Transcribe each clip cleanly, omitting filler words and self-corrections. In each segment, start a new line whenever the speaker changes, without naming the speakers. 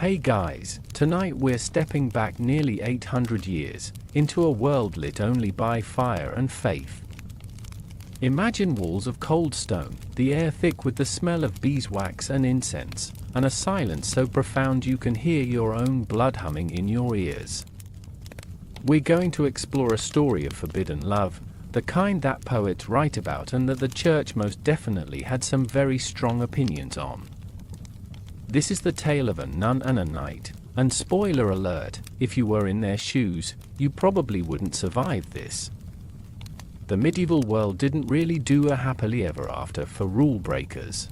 Hey guys, tonight we're stepping back nearly 800 years, into a world lit only by fire and faith. Imagine walls of cold stone, the air thick with the smell of beeswax and incense, and a silence so profound you can hear your own blood humming in your ears. We're going to explore a story of forbidden love, the kind that poets write about and that the church most definitely had some very strong opinions on. This is the tale of a nun and a knight, and spoiler alert, if you were in their shoes, you probably wouldn't survive this. The medieval world didn't really do a happily ever after for rule breakers.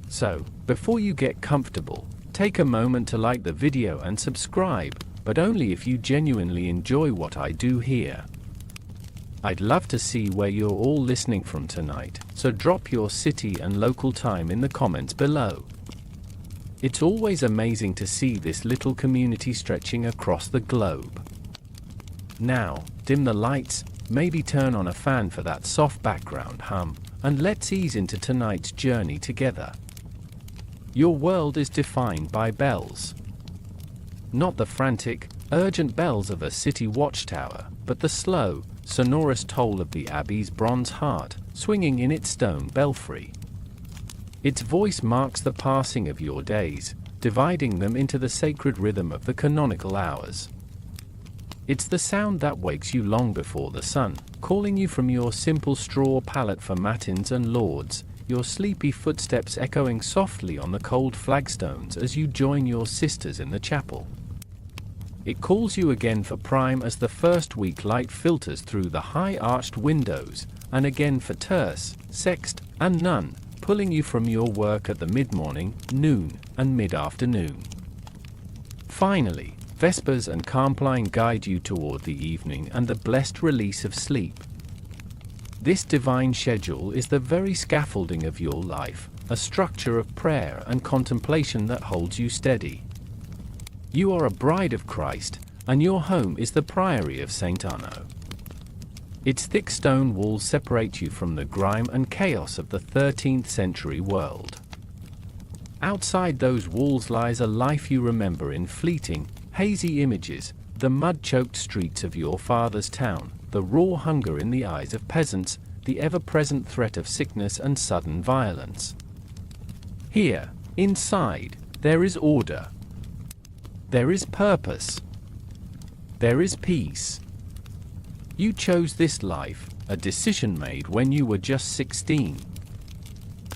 So, before you get comfortable, take a moment to like the video and subscribe, but only if you genuinely enjoy what I do here. I'd love to see where you're all listening from tonight, so drop your city and local time in the comments below. It's always amazing to see this little community stretching across the globe. Now, dim the lights, maybe turn on a fan for that soft background hum, and let's ease into tonight's journey together. Your world is defined by bells. Not the frantic, urgent bells of a city watchtower, but the slow, sonorous toll of the abbey's bronze heart, swinging in its stone belfry. Its voice marks the passing of your days, dividing them into the sacred rhythm of the canonical hours. It's the sound that wakes you long before the sun, calling you from your simple straw pallet for matins and lauds, your sleepy footsteps echoing softly on the cold flagstones as you join your sisters in the chapel. It calls you again for prime as the first week light filters through the high-arched windows, and again for terce, sext, and nun, pulling you from your work at the mid-morning, noon, and mid-afternoon. Finally, Vespers and Compline guide you toward the evening and the blessed release of sleep. This divine schedule is the very scaffolding of your life, a structure of prayer and contemplation that holds you steady. You are a bride of Christ, and your home is the priory of St. Arno. Its thick stone walls separate you from the grime and chaos of the 13th century world. Outside those walls lies a life you remember in fleeting, hazy images, the mud-choked streets of your father's town, the raw hunger in the eyes of peasants, the ever-present threat of sickness and sudden violence. Here, inside, there is order. There is purpose. There is peace. You chose this life, a decision made when you were just 16.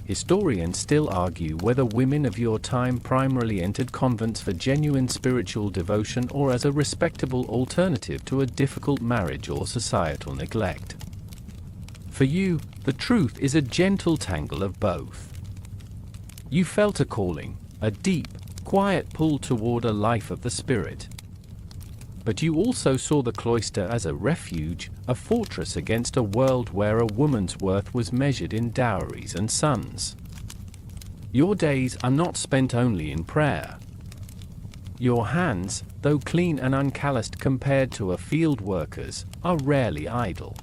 Historians still argue whether women of your time primarily entered convents for genuine spiritual devotion or as a respectable alternative to a difficult marriage or societal neglect. For you, the truth is a gentle tangle of both. You felt a calling, a deep, quiet pull toward a life of the spirit. But you also saw the cloister as a refuge, a fortress against a world where a woman's worth was measured in dowries and sons. Your days are not spent only in prayer. Your hands, though clean and uncalloused compared to a field worker's, are rarely idle.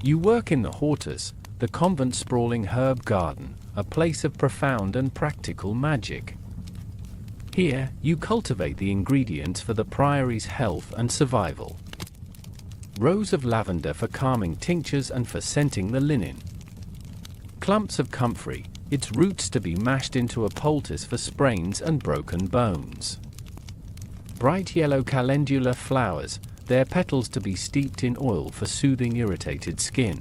You work in the hortus, the convent sprawling herb garden, a place of profound and practical magic. Here, you cultivate the ingredients for the priory's health and survival. Rows of lavender for calming tinctures and for scenting the linen. Clumps of comfrey, its roots to be mashed into a poultice for sprains and broken bones. Bright yellow calendula flowers, their petals to be steeped in oil for soothing irritated skin.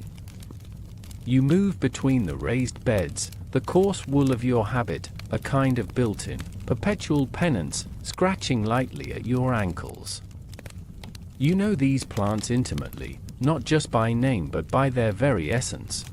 You move between the raised beds, the coarse wool of your habit, a kind of built-in, perpetual penance, scratching lightly at your ankles. You know these plants intimately, not just by name but by their very essence.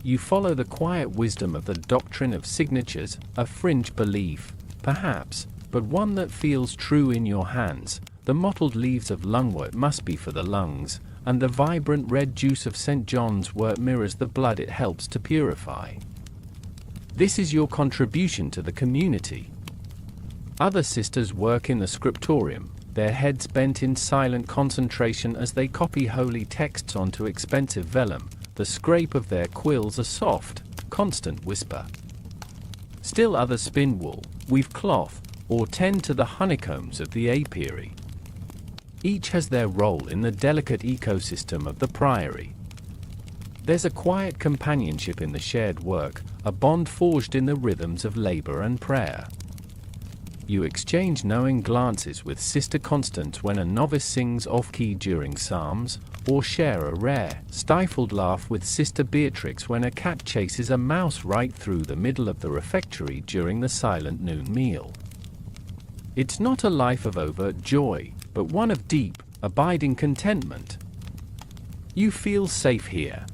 You follow the quiet wisdom of the doctrine of signatures, a fringe belief, perhaps, but one that feels true in your hands. The mottled leaves of lungwort must be for the lungs, and the vibrant red juice of St. John's wort mirrors the blood it helps to purify. This is your contribution to the community. Other sisters work in the scriptorium, their heads bent in silent concentration as they copy holy texts onto expensive vellum, the scrape of their quills a soft, constant whisper. Still others spin wool, weave cloth, or tend to the honeycombs of the apiary. Each has their role in the delicate ecosystem of the priory. There's a quiet companionship in the shared work, a bond forged in the rhythms of labor and prayer. You exchange knowing glances with Sister Constance when a novice sings off-key during psalms, or share a rare, stifled laugh with Sister Beatrix when a cat chases a mouse right through the middle of the refectory during the silent noon meal. It's not a life of overt joy, but one of deep, abiding contentment. You feel safe here.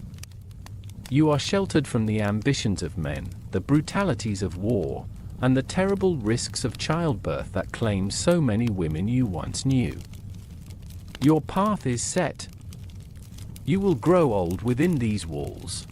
You are sheltered from the ambitions of men, the brutalities of war, and the terrible risks of childbirth that claim so many women you once knew. Your path is set. You will grow old within these walls.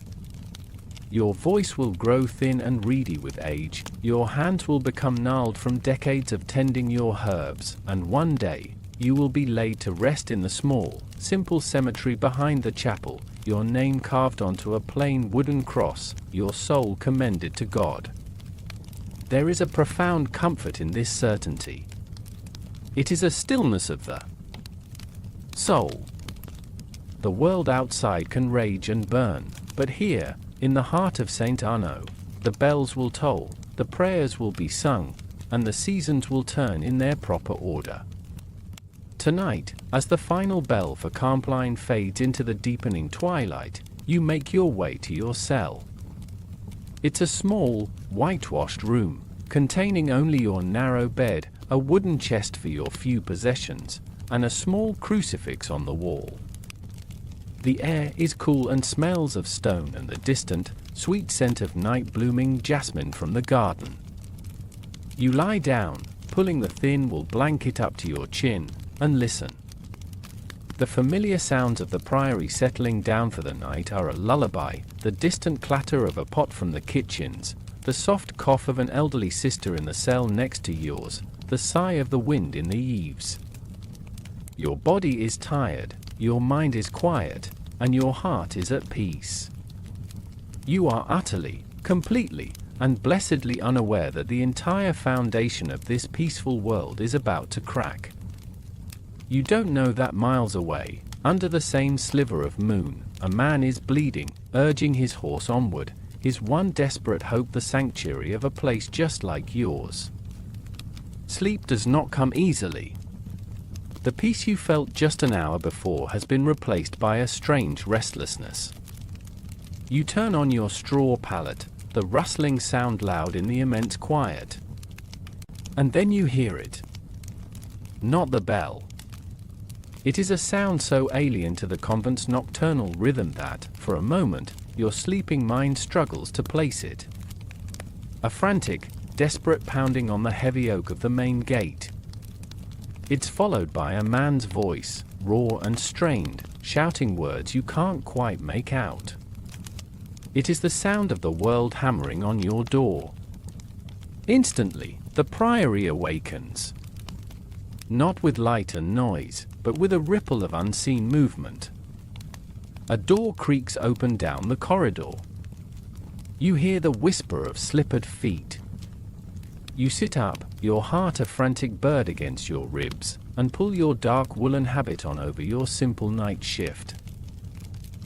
Your voice will grow thin and reedy with age, your hands will become gnarled from decades of tending your herbs, and one day, you will be laid to rest in the small, simple cemetery behind the chapel, your name carved onto a plain wooden cross, your soul commended to God. There is a profound comfort in this certainty. It is a stillness of the soul. The world outside can rage and burn, but here, in the heart of St. Arnaud, the bells will toll, the prayers will be sung, and the seasons will turn in their proper order. Tonight, as the final bell for Compline fades into the deepening twilight, you make your way to your cell. It's a small, whitewashed room, containing only your narrow bed, a wooden chest for your few possessions, and a small crucifix on the wall. The air is cool and smells of stone and the distant, sweet scent of night-blooming jasmine from the garden. You lie down, pulling the thin wool blanket up to your chin, and listen. The familiar sounds of the priory settling down for the night are a lullaby, the distant clatter of a pot from the kitchens, the soft cough of an elderly sister in the cell next to yours, the sigh of the wind in the eaves. Your body is tired, your mind is quiet, and your heart is at peace. You are utterly, completely, and blessedly unaware that the entire foundation of this peaceful world is about to crack. You don't know that miles away, under the same sliver of moon, a man is bleeding, urging his horse onward, his one desperate hope the sanctuary of a place just like yours. Sleep does not come easily. The peace you felt just an hour before has been replaced by a strange restlessness. You turn on your straw pallet, the rustling sound loud in the immense quiet. And then you hear it. Not the bell. It is a sound so alien to the convent's nocturnal rhythm that, for a moment, your sleeping mind struggles to place it. A frantic, desperate pounding on the heavy oak of the main gate. It's followed by a man's voice, raw and strained, shouting words you can't quite make out. It is the sound of the world hammering on your door. Instantly, the priory awakens. Not with light and noise, but with a ripple of unseen movement. A door creaks open down the corridor. You hear the whisper of slippered feet. You sit up, your heart a frantic bird against your ribs, and pull your dark woolen habit on over your simple night shift.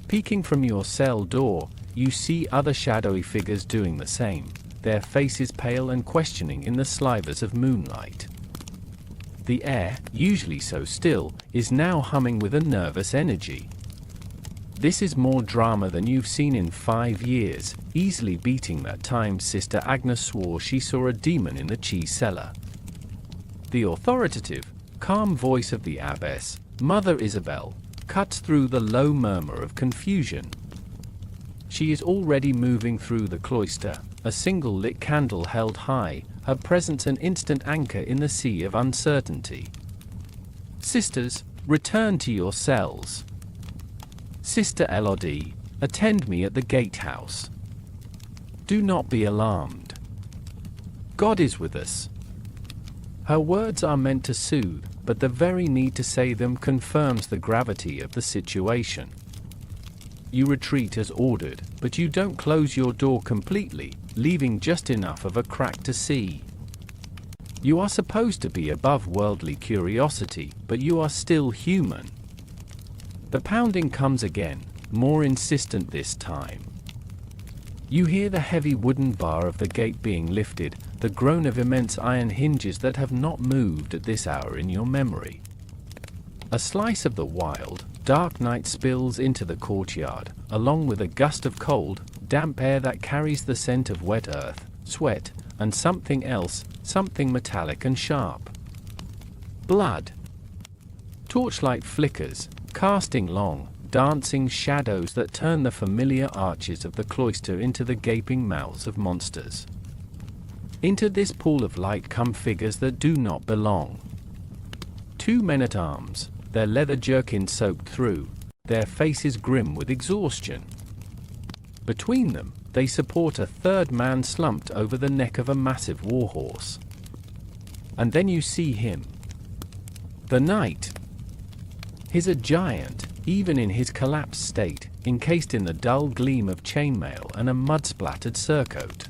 Peeking from your cell door, you see other shadowy figures doing the same, their faces pale and questioning in the slivers of moonlight. The air, usually so still, is now humming with a nervous energy. This is more drama than you've seen in 5 years, easily beating that time Sister Agnes swore she saw a demon in the cheese cellar. The authoritative, calm voice of the abbess, Mother Isabel, cuts through the low murmur of confusion. She is already moving through the cloister, a single lit candle held high, her presence an instant anchor in the sea of uncertainty. Sisters, return to your cells. Sister Elodie, attend me at the gatehouse. Do not be alarmed. God is with us. Her words are meant to soothe, but the very need to say them confirms the gravity of the situation. You retreat as ordered, but you don't close your door completely, leaving just enough of a crack to see. You are supposed to be above worldly curiosity, but you are still human. The pounding comes again, more insistent this time. You hear the heavy wooden bar of the gate being lifted, the groan of immense iron hinges that have not moved at this hour in your memory. A slice of the wild, dark night spills into the courtyard, along with a gust of cold, damp air that carries the scent of wet earth, sweat, and something else, something metallic and sharp. Blood. Torchlight flickers, casting long, dancing shadows that turn the familiar arches of the cloister into the gaping mouths of monsters. Into this pool of light come figures that do not belong. 2 men-at-arms, their leather jerkins soaked through, their faces grim with exhaustion. Between them, they support a third man slumped over the neck of a massive warhorse. And then you see him. The knight. He's a giant, even in his collapsed state, encased in the dull gleam of chainmail and a mud-splattered surcoat.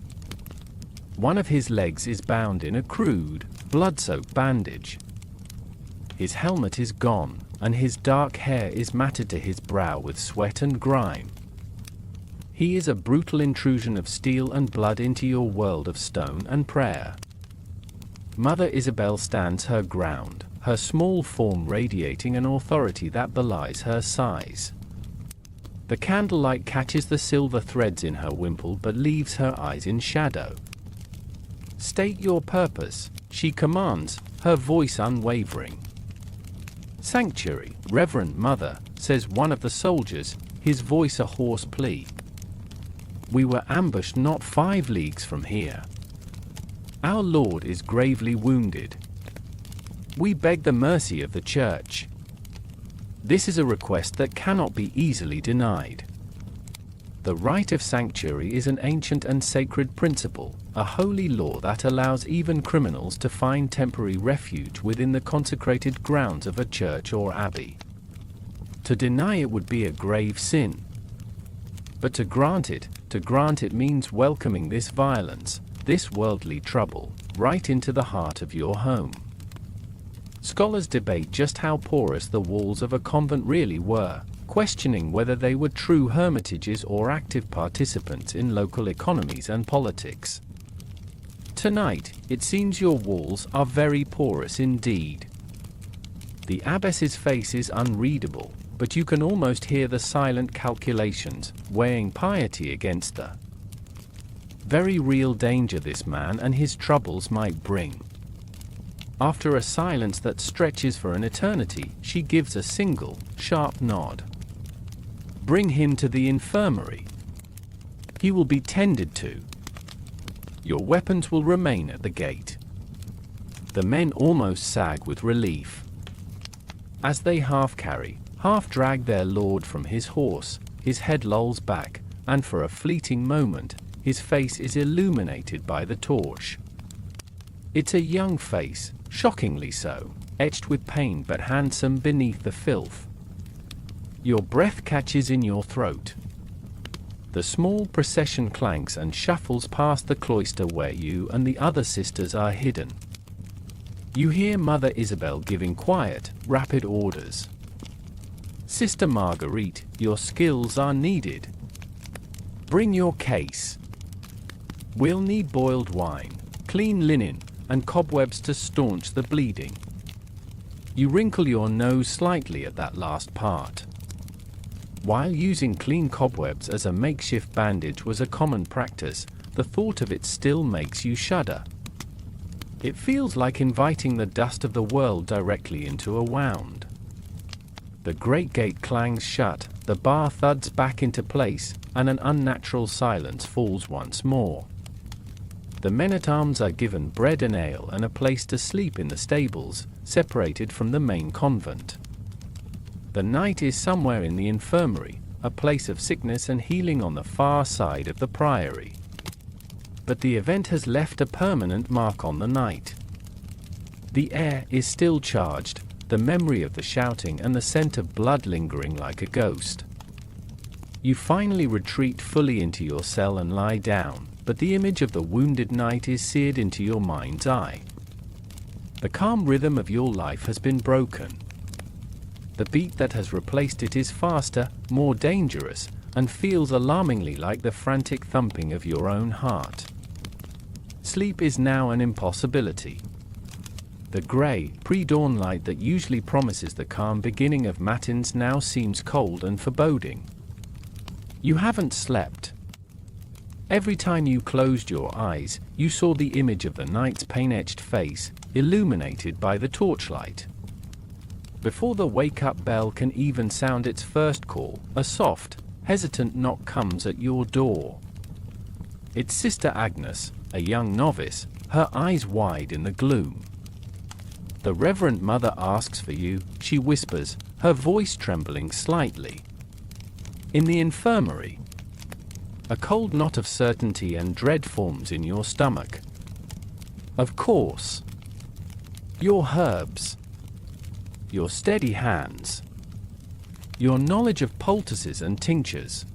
One of his legs is bound in a crude, blood-soaked bandage. His helmet is gone, and his dark hair is matted to his brow with sweat and grime. He is a brutal intrusion of steel and blood into your world of stone and prayer. Mother Isabel stands her ground, her small form radiating an authority that belies her size. The candlelight catches the silver threads in her wimple but leaves her eyes in shadow. State your purpose, she commands, her voice unwavering. Sanctuary, Reverend Mother, says one of the soldiers, his voice a hoarse plea. We were ambushed not 5 leagues from here. Our Lord is gravely wounded. We beg the mercy of the Church. This is a request that cannot be easily denied. The right of sanctuary is an ancient and sacred principle, a holy law that allows even criminals to find temporary refuge within the consecrated grounds of a church or abbey. To deny it would be a grave sin. But to grant it means welcoming this violence, this worldly trouble, right into the heart of your home. Scholars debate just how porous the walls of a convent really were, questioning whether they were true hermitages or active participants in local economies and politics. Tonight, it seems your walls are very porous indeed. The abbess's face is unreadable, but you can almost hear the silent calculations, weighing piety against the very real danger this man and his troubles might bring. After a silence that stretches for an eternity, she gives a single, sharp nod. Bring him to the infirmary. He will be tended to. Your weapons will remain at the gate. The men almost sag with relief. As they half carry, half drag their lord from his horse, his head lolls back, and for a fleeting moment, his face is illuminated by the torch. It's a young face, shockingly so, etched with pain but handsome beneath the filth. Your breath catches in your throat. The small procession clanks and shuffles past the cloister where you and the other sisters are hidden. You hear Mother Isabel giving quiet, rapid orders. Sister Marguerite, your skills are needed. Bring your case. We'll need boiled wine, clean linen, and cobwebs to staunch the bleeding. You wrinkle your nose slightly at that last part. While using clean cobwebs as a makeshift bandage was a common practice, the thought of it still makes you shudder. It feels like inviting the dust of the world directly into a wound. The great gate clangs shut, the bar thuds back into place, and an unnatural silence falls once more. The men-at-arms are given bread and ale and a place to sleep in the stables, separated from the main convent. The night is somewhere in the infirmary, a place of sickness and healing on the far side of the priory. But the event has left a permanent mark on the night. The air is still charged, the memory of the shouting and the scent of blood lingering like a ghost. You finally retreat fully into your cell and lie down, but the image of the wounded knight is seared into your mind's eye. The calm rhythm of your life has been broken. The beat that has replaced it is faster, more dangerous, and feels alarmingly like the frantic thumping of your own heart. Sleep is now an impossibility. The grey, pre-dawn light that usually promises the calm beginning of matins now seems cold and foreboding. You haven't slept. Every time you closed your eyes, you saw the image of the night's pain-etched face, illuminated by the torchlight. Before the wake-up bell can even sound its first call, a soft, hesitant knock comes at your door. It's Sister Agnes, a young novice, her eyes wide in the gloom. The Reverend Mother asks for you, she whispers, her voice trembling slightly. In the infirmary. A cold knot of certainty and dread forms in your stomach. Of course. Your herbs. Your steady hands. Your knowledge of poultices and tinctures.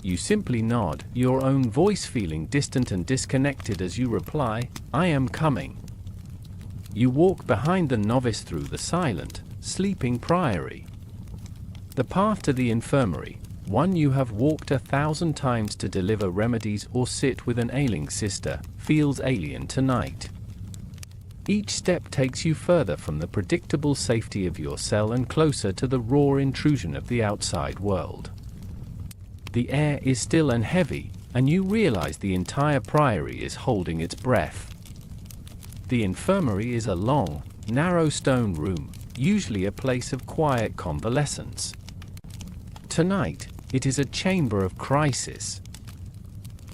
You simply nod, your own voice feeling distant and disconnected as you reply, I am coming. You walk behind the novice through the silent, sleeping priory. The path to the infirmary, one you have walked 1,000 times to deliver remedies or sit with an ailing sister, feels alien tonight. Each step takes you further from the predictable safety of your cell and closer to the raw intrusion of the outside world. The air is still and heavy, and you realize the entire priory is holding its breath. The infirmary is a long, narrow stone room, usually a place of quiet convalescence. Tonight, it is a chamber of crisis.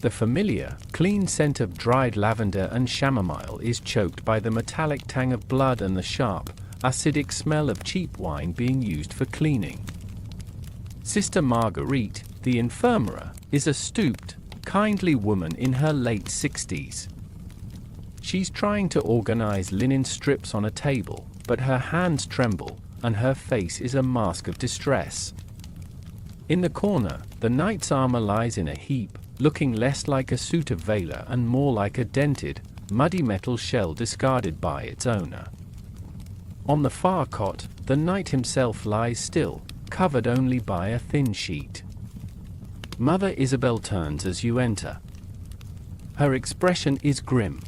The familiar, clean scent of dried lavender and chamomile is choked by the metallic tang of blood and the sharp, acidic smell of cheap wine being used for cleaning. Sister Marguerite, the infirmera, is a stooped, kindly woman in her late 60s. She's trying to organize linen strips on a table, but her hands tremble, and her face is a mask of distress. In the corner, the knight's armor lies in a heap, looking less like a suit of valor and more like a dented, muddy metal shell discarded by its owner. On the far cot, the knight himself lies still, covered only by a thin sheet. Mother Isabel turns as you enter. Her expression is grim.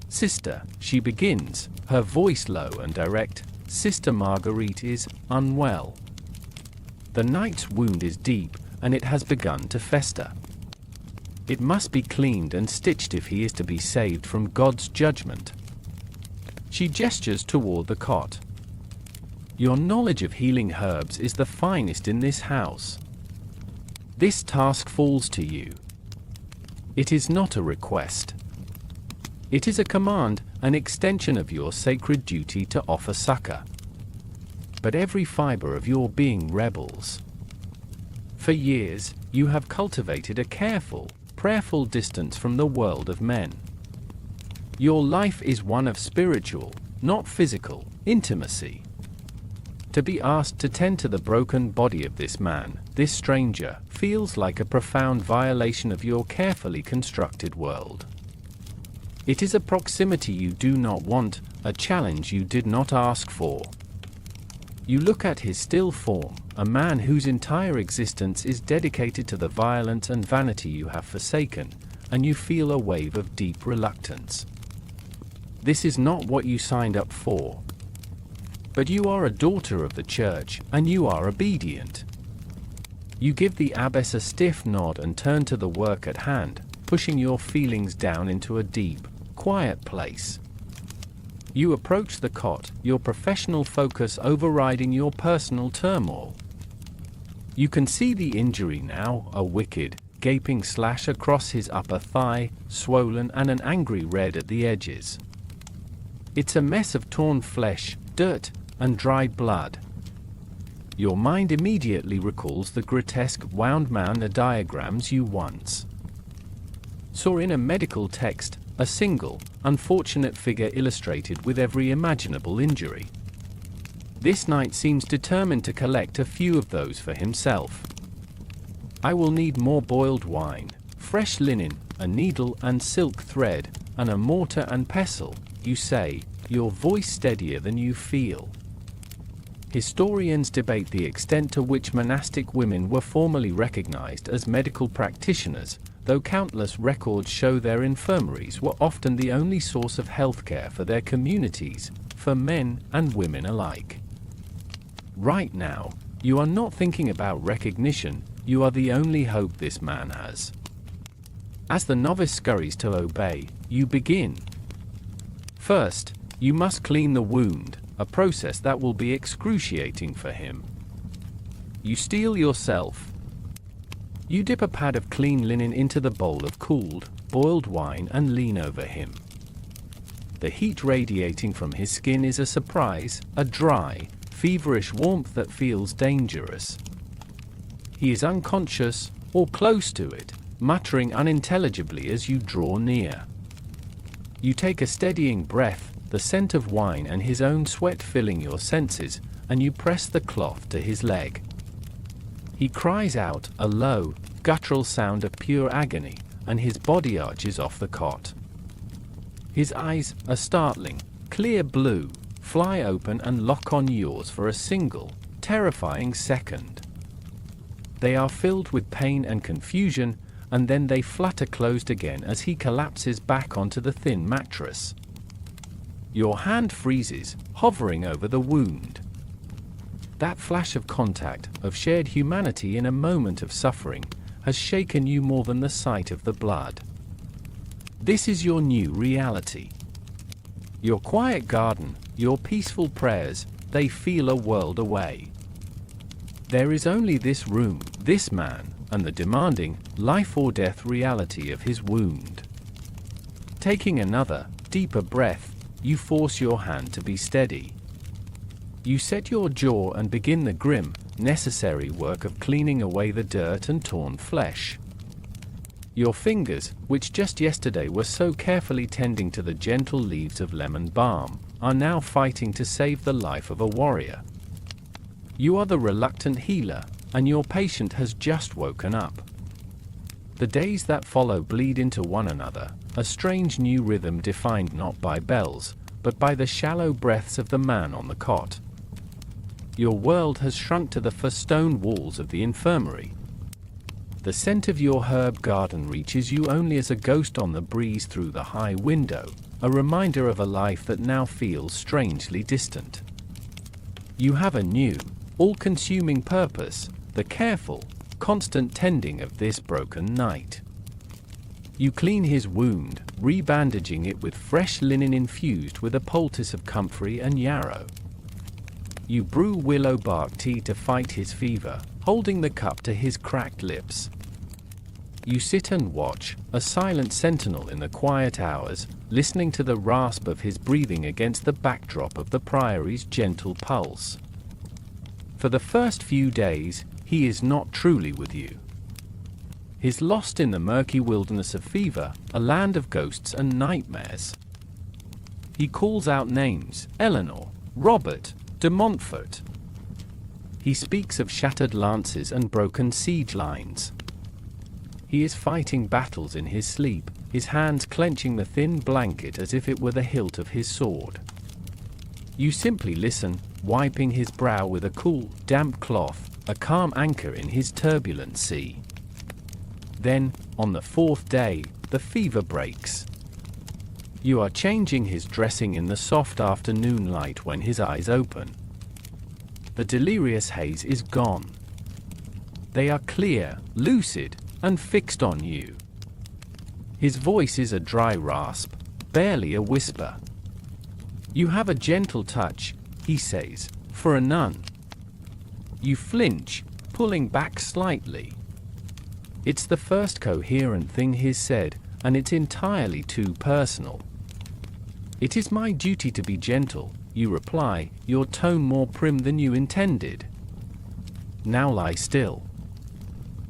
Sister, she begins, her voice low and direct, Sister Marguerite is unwell. The knight's wound is deep, and it has begun to fester. It must be cleaned and stitched if he is to be saved from God's judgment. She gestures toward the cot. Your knowledge of healing herbs is the finest in this house. This task falls to you. It is not a request. It is a command, an extension of your sacred duty to offer succor. But every fiber of your being rebels. For years, you have cultivated a careful, prayerful distance from the world of men. Your life is one of spiritual, not physical, intimacy. To be asked to tend to the broken body of this man, this stranger, feels like a profound violation of your carefully constructed world. It is a proximity you do not want, a challenge you did not ask for. You look at his still form, a man whose entire existence is dedicated to the violence and vanity you have forsaken, and you feel a wave of deep reluctance. This is not what you signed up for. But you are a daughter of the church, and you are obedient. You give the abbess a stiff nod and turn to the work at hand, pushing your feelings down into a deep, quiet place. You approach the cot, your professional focus overriding your personal turmoil. You can see the injury now, a wicked, gaping slash across his upper thigh, swollen and an angry red at the edges. It's a mess of torn flesh, dirt, and dried blood. Your mind immediately recalls the grotesque wound man diagrams you once saw in a medical text, a single, unfortunate figure illustrated with every imaginable injury. This knight seems determined to collect a few of those for himself. I will need more boiled wine, fresh linen, a needle and silk thread, and a mortar and pestle, you say, your voice steadier than you feel. Historians debate the extent to which monastic women were formally recognized as medical practitioners, though countless records show their infirmaries were often the only source of healthcare for their communities, for men and women alike. Right now, you are not thinking about recognition, you are the only hope this man has. As the novice scurries to obey, you begin. First, you must clean the wound, a process that will be excruciating for him. You steel yourself. You dip a pad of clean linen into the bowl of cooled, boiled wine and lean over him. The heat radiating from his skin is a surprise, a dry, feverish warmth that feels dangerous. He is unconscious, or close to it, muttering unintelligibly as you draw near. You take a steadying breath, the scent of wine and his own sweat filling your senses, and you press the cloth to his leg. He cries out, a low, guttural sound of pure agony, and his body arches off the cot. His eyes, a startling, clear blue, fly open and lock on yours for a single, terrifying second. They are filled with pain and confusion, and then they flutter closed again as he collapses back onto the thin mattress. Your hand freezes, hovering over the wound. That flash of contact, of shared humanity in a moment of suffering, has shaken you more than the sight of the blood. This is your new reality. Your quiet garden, your peaceful prayers, they feel a world away. There is only this room, this man, and the demanding, life or death reality of his wound. Taking another, deeper breath, you force your hand to be steady. You set your jaw and begin the grim, necessary work of cleaning away the dirt and torn flesh. Your fingers, which just yesterday were so carefully tending to the gentle leaves of lemon balm, are now fighting to save the life of a warrior. You are the reluctant healer, and your patient has just woken up. The days that follow bleed into one another, a strange new rhythm defined not by bells, but by the shallow breaths of the man on the cot. Your world has shrunk to the stone walls of the infirmary. The scent of your herb garden reaches you only as a ghost on the breeze through the high window, a reminder of a life that now feels strangely distant. You have a new, all-consuming purpose, the careful, constant tending of this broken knight. You clean his wound, rebandaging it with fresh linen infused with a poultice of comfrey and yarrow. You brew willow bark tea to fight his fever, holding the cup to his cracked lips. You sit and watch, a silent sentinel in the quiet hours, listening to the rasp of his breathing against the backdrop of the priory's gentle pulse. For the first few days, he is not truly with you. He's lost in the murky wilderness of fever, a land of ghosts and nightmares. He calls out names, Eleanor, Robert, de Montfort. He speaks of shattered lances and broken siege lines. He is fighting battles in his sleep, his hands clenching the thin blanket as if it were the hilt of his sword. You simply listen, wiping his brow with a cool, damp cloth, a calm anchor in his turbulent sea. Then, on the fourth day, the fever breaks. You are changing his dressing in the soft afternoon light when his eyes open. The delirious haze is gone. They are clear, lucid, and fixed on you. His voice is a dry rasp, barely a whisper. You have a gentle touch, he says, for a nun. You flinch, pulling back slightly. It's the first coherent thing he's said, and it's entirely too personal. It is my duty to be gentle, you reply, your tone more prim than you intended. Now lie still.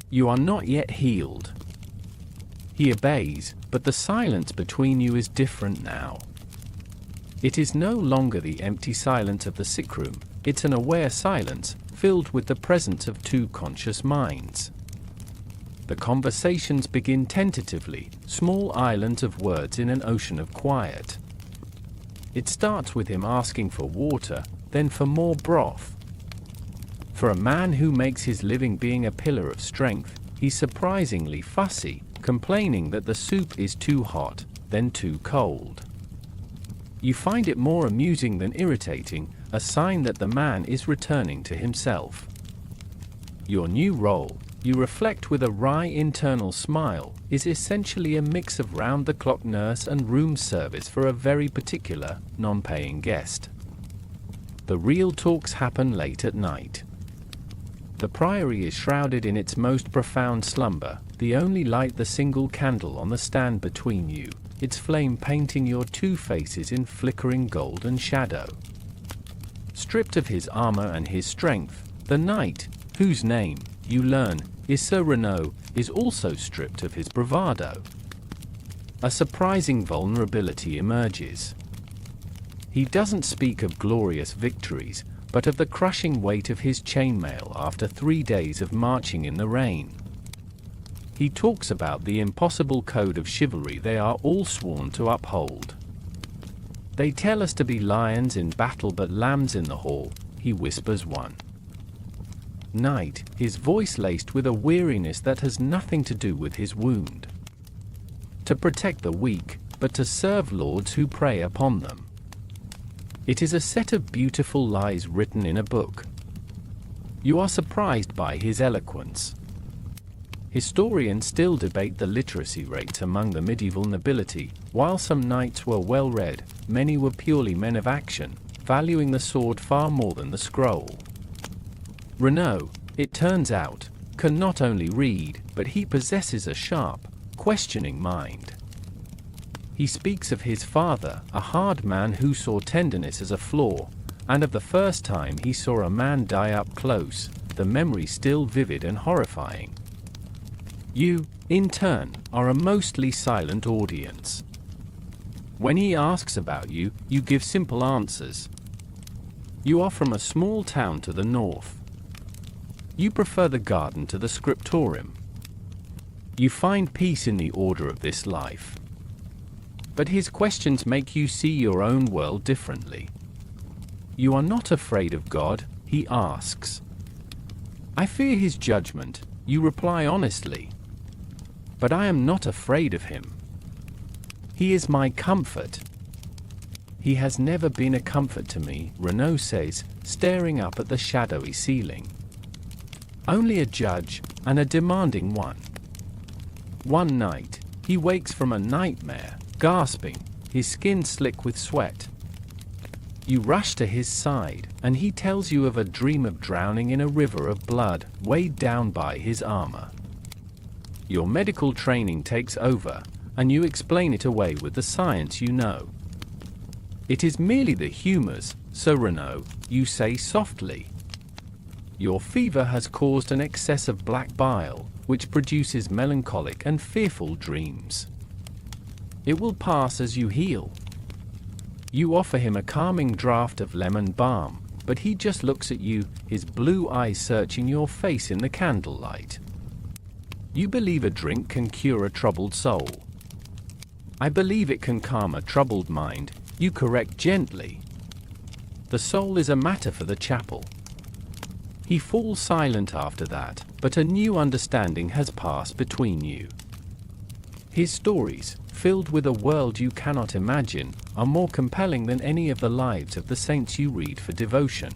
You are not yet healed. He obeys, but the silence between you is different now. It is no longer the empty silence of the sick room, it's an aware silence, filled with the presence of two conscious minds. The conversations begin tentatively, small islands of words in an ocean of quiet. It starts with him asking for water, then for more broth. For a man who makes his living being a pillar of strength, he's surprisingly fussy, complaining that the soup is too hot, then too cold. You find it more amusing than irritating, a sign that the man is returning to himself. Your new role, you reflect with a wry internal smile, is essentially a mix of round-the-clock nurse and room service for a very particular, non-paying guest. The real talks happen late at night. The priory is shrouded in its most profound slumber, the only light the single candle on the stand between you, its flame painting your two faces in flickering golden shadow. Stripped of his armor and his strength, the knight, whose name, you learn, is Sir Renaud, is also stripped of his bravado. A surprising vulnerability emerges. He doesn't speak of glorious victories, but of the crushing weight of his chainmail after 3 days of marching in the rain. He talks about the impossible code of chivalry they are all sworn to uphold. They tell us to be lions in battle but lambs in the hall, he whispers one night, his voice laced with a weariness that has nothing to do with his wound. To protect the weak, but to serve lords who prey upon them. It is a set of beautiful lies written in a book. You are surprised by his eloquence. Historians still debate the literacy rates among the medieval nobility. While some knights were well read, many were purely men of action, valuing the sword far more than the scroll. Renaud, it turns out, can not only read, but he possesses a sharp, questioning mind. He speaks of his father, a hard man who saw tenderness as a flaw, and of the first time he saw a man die up close, the memory still vivid and horrifying. You, in turn, are a mostly silent audience. When he asks about you, you give simple answers. You are from a small town to the north. You prefer the garden to the scriptorium. You find peace in the order of this life. But his questions make you see your own world differently. You are not afraid of God, he asks. I fear his judgment, you reply honestly. But I am not afraid of him. He is my comfort. He has never been a comfort to me, Renaud says, staring up at the shadowy ceiling. Only a judge, and a demanding one. One night, he wakes from a nightmare, gasping, his skin slick with sweat. You rush to his side, and he tells you of a dream of drowning in a river of blood, weighed down by his armor. Your medical training takes over, and you explain it away with the science you know. It is merely the humors, Sir Renaud, you say softly. Your fever has caused an excess of black bile, which produces melancholic and fearful dreams. It will pass as you heal. You offer him a calming draught of lemon balm, but he just looks at you, his blue eyes searching your face in the candlelight. You believe a drink can cure a troubled soul. I believe it can calm a troubled mind, you correct gently. The soul is a matter for the chapel. He falls silent after that, but a new understanding has passed between you. His stories, filled with a world you cannot imagine, are more compelling than any of the lives of the saints you read for devotion.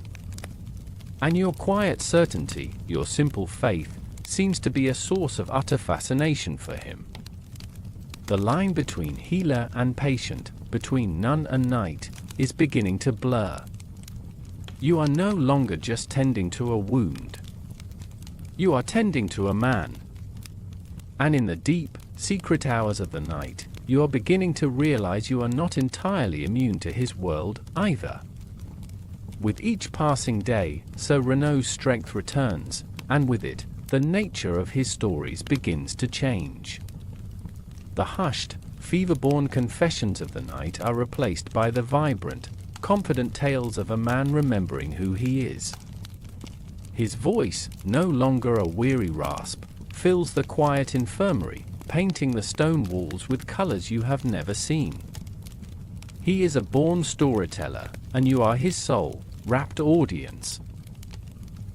And your quiet certainty, your simple faith, seems to be a source of utter fascination for him. The line between healer and patient, between nun and knight, is beginning to blur. You are no longer just tending to a wound. You are tending to a man. And in the deep, secret hours of the night, you are beginning to realize you are not entirely immune to his world, either. With each passing day, Sir Renaud's strength returns, and with it, the nature of his stories begins to change. The hushed, fever-born confessions of the night are replaced by the vibrant, confident tales of a man remembering who he is. His voice, no longer a weary rasp, fills the quiet infirmary, painting the stone walls with colors you have never seen. He is a born storyteller, and you are his soul, rapt audience.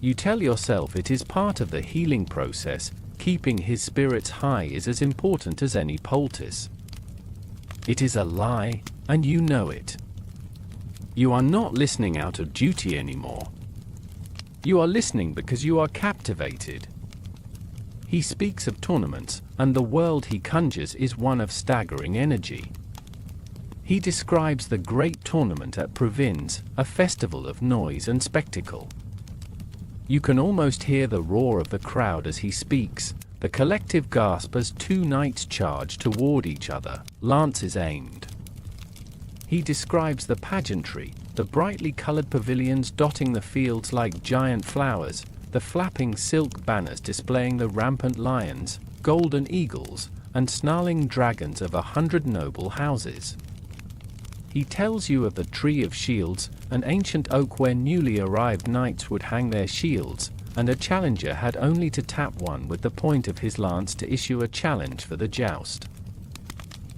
You tell yourself it is part of the healing process. Keeping his spirits high is as important as any poultice. It is a lie, and you know it. You are not listening out of duty anymore. You are listening because you are captivated. He speaks of tournaments, and the world he conjures is one of staggering energy. He describes the great tournament at Provins, a festival of noise and spectacle. You can almost hear the roar of the crowd as he speaks, the collective gasp as two knights charge toward each other, lances aimed. He describes the pageantry, the brightly colored pavilions dotting the fields like giant flowers, the flapping silk banners displaying the rampant lions, golden eagles, and snarling dragons of 100 noble houses. He tells you of the Tree of Shields, an ancient oak where newly arrived knights would hang their shields, and a challenger had only to tap one with the point of his lance to issue a challenge for the joust.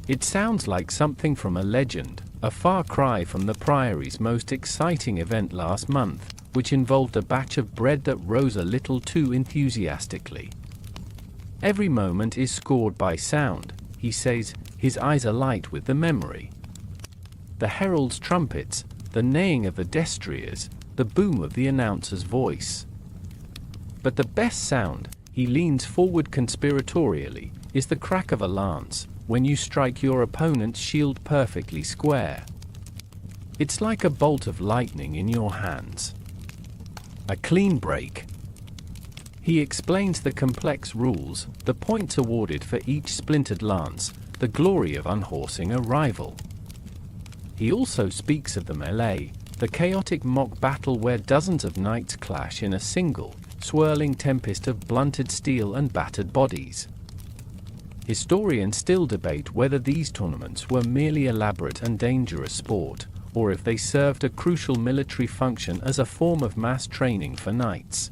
It sounds like something from a legend, a far cry from the Priory's most exciting event last month, which involved a batch of bread that rose a little too enthusiastically. Every moment is scored by sound, he says, his eyes alight with the memory. The herald's trumpets, the neighing of the destriers, the boom of the announcer's voice. But the best sound, he leans forward conspiratorially, is the crack of a lance, when you strike your opponent's shield perfectly square. It's like a bolt of lightning in your hands. A clean break. He explains the complex rules, the points awarded for each splintered lance, the glory of unhorsing a rival. He also speaks of the melee, the chaotic mock battle where dozens of knights clash in a single, swirling tempest of blunted steel and battered bodies. Historians still debate whether these tournaments were merely elaborate and dangerous sport, or if they served a crucial military function as a form of mass training for knights.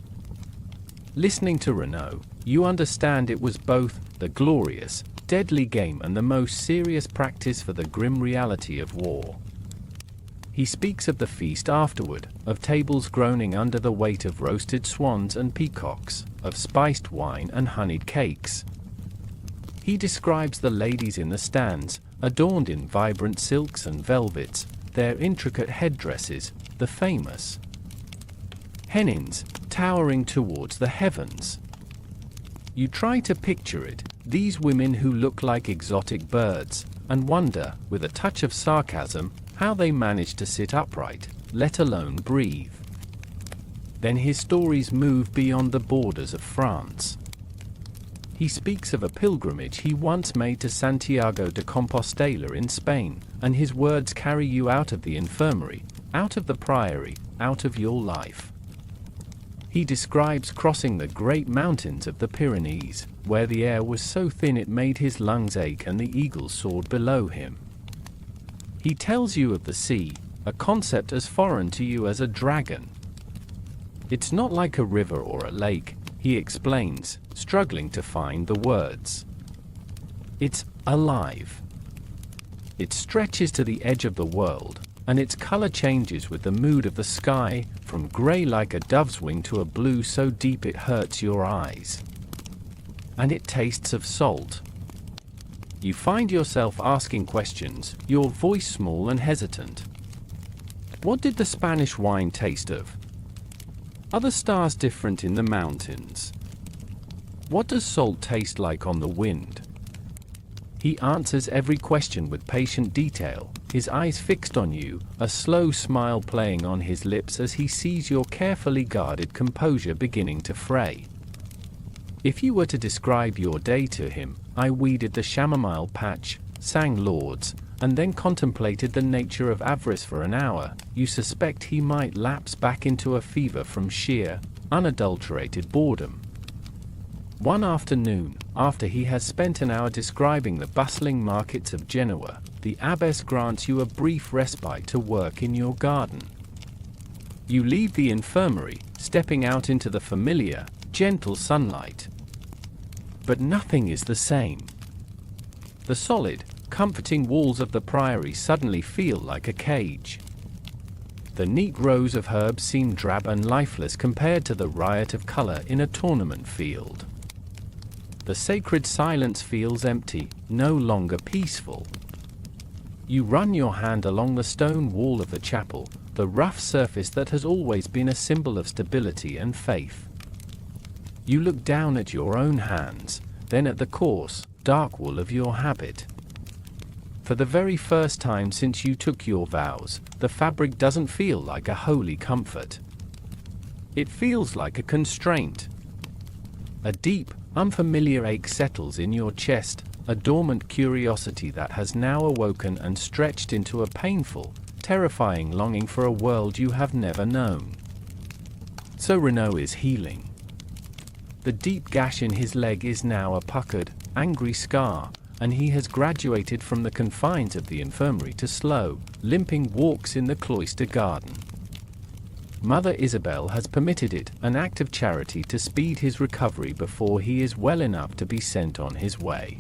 Listening to Renaud, you understand it was both the glorious, deadly game and the most serious practice for the grim reality of war. He speaks of the feast afterward, of tables groaning under the weight of roasted swans and peacocks, of spiced wine and honeyed cakes. He describes the ladies in the stands, adorned in vibrant silks and velvets, their intricate headdresses, the famous pennons, towering towards the heavens. You try to picture it, these women who look like exotic birds, and wonder, with a touch of sarcasm, how they manage to sit upright, let alone breathe. Then his stories move beyond the borders of France. He speaks of a pilgrimage he once made to Santiago de Compostela in Spain, and his words carry you out of the infirmary, out of the priory, out of your life. He describes crossing the great mountains of the Pyrenees, where the air was so thin it made his lungs ache and the eagles soared below him. He tells you of the sea, a concept as foreign to you as a dragon. It's not like a river or a lake, he explains, struggling to find the words. It's alive. It stretches to the edge of the world, and its color changes with the mood of the sky, from gray like a dove's wing to a blue so deep it hurts your eyes. And it tastes of salt. You find yourself asking questions, your voice small and hesitant. What did the Spanish wine taste of? Are the stars different in the mountains? What does salt taste like on the wind? He answers every question with patient detail, his eyes fixed on you, a slow smile playing on his lips as he sees your carefully guarded composure beginning to fray. If you were to describe your day to him, I weeded the chamomile patch, sang lauds, and then contemplated the nature of avarice for an hour, you suspect he might lapse back into a fever from sheer, unadulterated boredom. One afternoon, after he has spent an hour describing the bustling markets of Genoa, the abbess grants you a brief respite to work in your garden. You leave the infirmary, stepping out into the familiar, gentle sunlight. But nothing is the same. The solid, comforting walls of the priory suddenly feel like a cage. The neat rows of herbs seem drab and lifeless compared to the riot of color in a tournament field. The sacred silence feels empty, no longer peaceful. You run your hand along the stone wall of the chapel, the rough surface that has always been a symbol of stability and faith. You look down at your own hands, then at the coarse, dark wool of your habit. For the very first time since you took your vows, the fabric doesn't feel like a holy comfort. It feels like a constraint. A deep, unfamiliar ache settles in your chest, a dormant curiosity that has now awoken and stretched into a painful, terrifying longing for a world you have never known. So Renaud is healing. The deep gash in his leg is now a puckered, angry scar, and he has graduated from the confines of the infirmary to slow, limping walks in the cloister garden. Mother Isabel has permitted it, an act of charity, to speed his recovery before he is well enough to be sent on his way.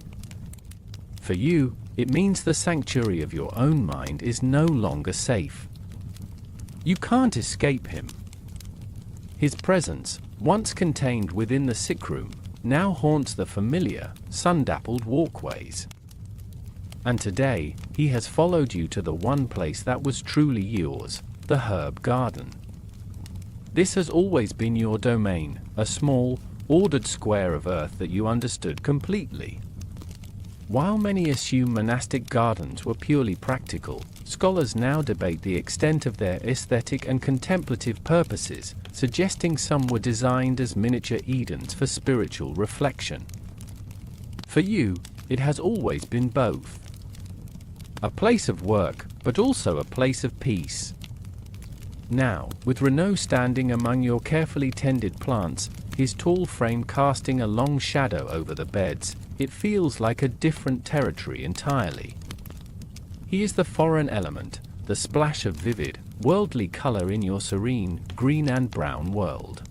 For you, it means the sanctuary of your own mind is no longer safe. You can't escape him. His presence, once contained within the sick room, now haunts the familiar, sun-dappled walkways. And today, he has followed you to the one place that was truly yours, the herb garden. This has always been your domain, a small, ordered square of earth that you understood completely. While many assume monastic gardens were purely practical, scholars now debate the extent of their aesthetic and contemplative purposes, suggesting some were designed as miniature Edens for spiritual reflection. For you, it has always been both. A place of work, but also a place of peace. Now, with Renaud standing among your carefully tended plants, his tall frame casting a long shadow over the beds, it feels like a different territory entirely. He is the foreign element, the splash of vivid, worldly color in your serene, green and brown world.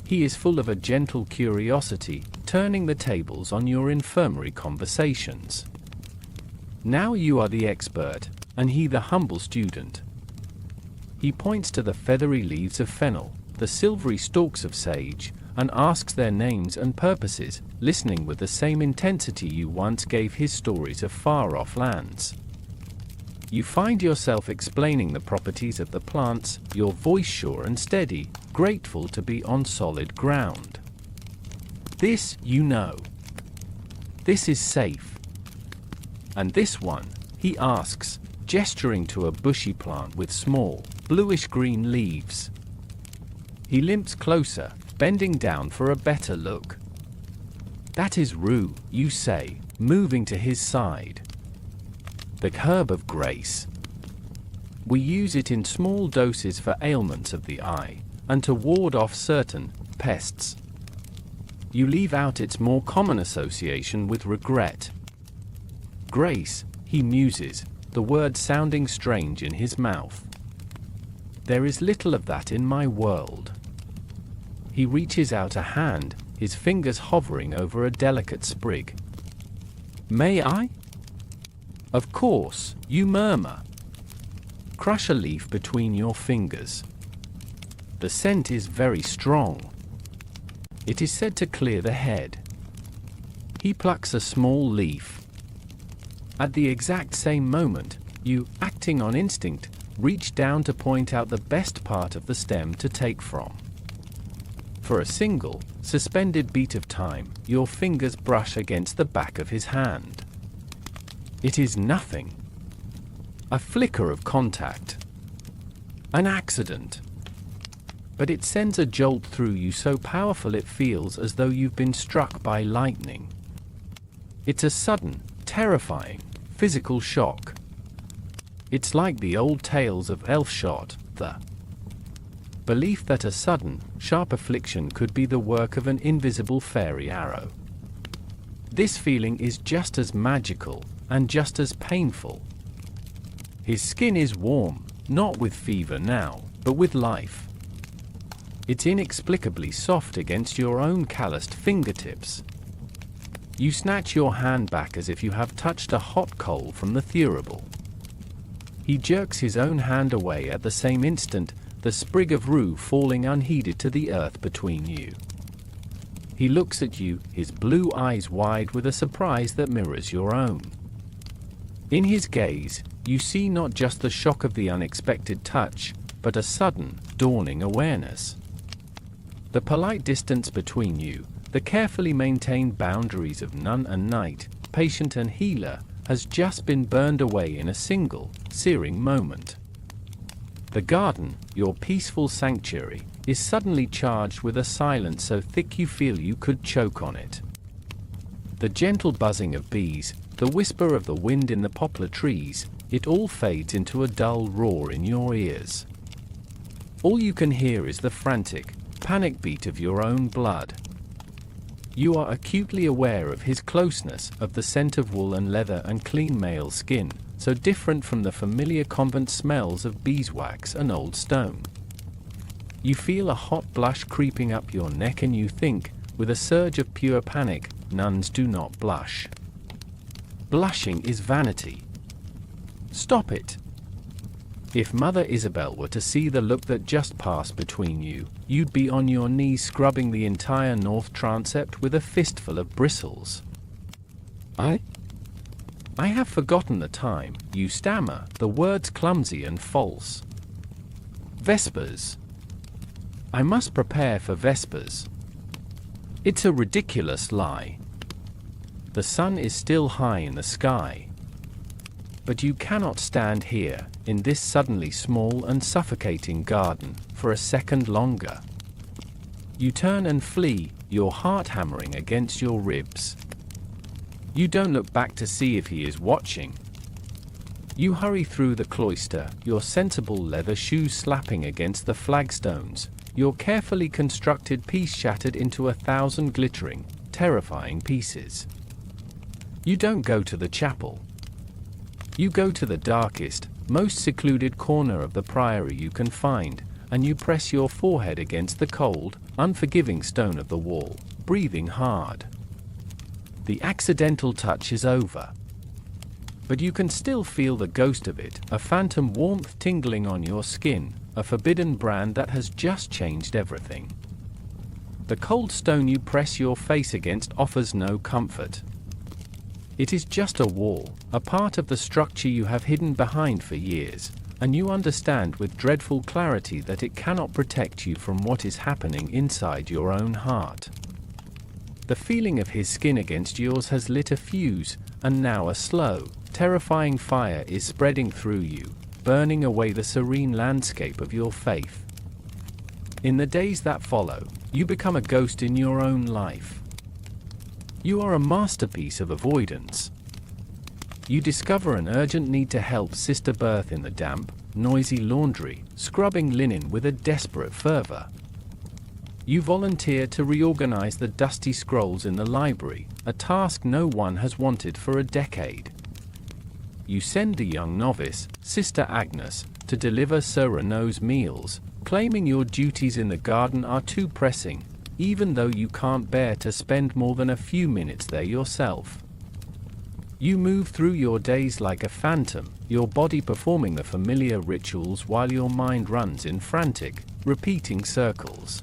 He is full of a gentle curiosity, turning the tables on your infirmary conversations. Now you are the expert, and he the humble student. He points to the feathery leaves of fennel, the silvery stalks of sage, and asks their names and purposes, listening with the same intensity you once gave his stories of far-off lands. You find yourself explaining the properties of the plants, your voice sure and steady, grateful to be on solid ground. This you know. This is safe. And this one, he asks, gesturing to a bushy plant with small, bluish-green leaves. He limps closer, bending down for a better look. That is rue, you say, moving to his side. The herb of grace. We use it in small doses for ailments of the eye, and to ward off certain pests. You leave out its more common association with regret. Grace, he muses, the word sounding strange in his mouth. There is little of that in my world. He reaches out a hand, his fingers hovering over a delicate sprig. May I? Of course, you murmur. Crush a leaf between your fingers. The scent is very strong. It is said to clear the head. He plucks a small leaf. At the exact same moment, you, acting on instinct, reach down to point out the best part of the stem to take from. For a single, suspended beat of time, your fingers brush against the back of his hand. It is nothing. A flicker of contact. An accident. But it sends a jolt through you so powerful it feels as though you've been struck by lightning. It's a sudden, terrifying, physical shock. It's like the old tales of Elfshot, the belief that a sudden, sharp affliction could be the work of an invisible fairy arrow. This feeling is just as magical, and just as painful. His skin is warm, not with fever now, but with life. It's inexplicably soft against your own calloused fingertips. You snatch your hand back as if you have touched a hot coal from the thurible. He jerks his own hand away at the same instant, the sprig of rue falling unheeded to the earth between you. He looks at you, his blue eyes wide with a surprise that mirrors your own. In his gaze, you see not just the shock of the unexpected touch, but a sudden, dawning awareness. The polite distance between you, the carefully maintained boundaries of nun and knight, patient and healer, has just been burned away in a single, searing moment. The garden, your peaceful sanctuary, is suddenly charged with a silence so thick you feel you could choke on it. The gentle buzzing of bees, the whisper of the wind in the poplar trees, it all fades into a dull roar in your ears. All you can hear is the frantic, panic beat of your own blood. You are acutely aware of his closeness, of the scent of wool and leather and clean male skin, so different from the familiar convent smells of beeswax and old stone. You feel a hot blush creeping up your neck and you think, with a surge of pure panic, nuns do not blush. Blushing is vanity. Stop it. If Mother Isabel were to see the look that just passed between you, you'd be on your knees scrubbing the entire north transept with a fistful of bristles. I have forgotten the time, you stammer, the words clumsy and false. Vespers. I must prepare for Vespers. It's a ridiculous lie. The sun is still high in the sky. But you cannot stand here, in this suddenly small and suffocating garden, for a second longer. You turn and flee, your heart hammering against your ribs. You don't look back to see if he is watching. You hurry through the cloister, your sensible leather shoes slapping against the flagstones, your carefully constructed piece shattered into 1,000 glittering, terrifying pieces. You don't go to the chapel. You go to the darkest, most secluded corner of the priory you can find, and you press your forehead against the cold, unforgiving stone of the wall, breathing hard. The accidental touch is over. But you can still feel the ghost of it, a phantom warmth tingling on your skin, a forbidden brand that has just changed everything. The cold stone you press your face against offers no comfort. It is just a wall, a part of the structure you have hidden behind for years, and you understand with dreadful clarity that it cannot protect you from what is happening inside your own heart. The feeling of his skin against yours has lit a fuse, and now a slow, terrifying fire is spreading through you, burning away the serene landscape of your faith. In the days that follow, you become a ghost in your own life. You are a masterpiece of avoidance. You discover an urgent need to help Sister Berthe in the damp, noisy laundry, scrubbing linen with a desperate fervor. You volunteer to reorganize the dusty scrolls in the library, a task no one has wanted for a decade. You send the young novice, Sister Agnes, to deliver Sir Renaud's meals, claiming your duties in the garden are too pressing, even though you can't bear to spend more than a few minutes there yourself. You move through your days like a phantom, your body performing the familiar rituals while your mind runs in frantic, repeating circles.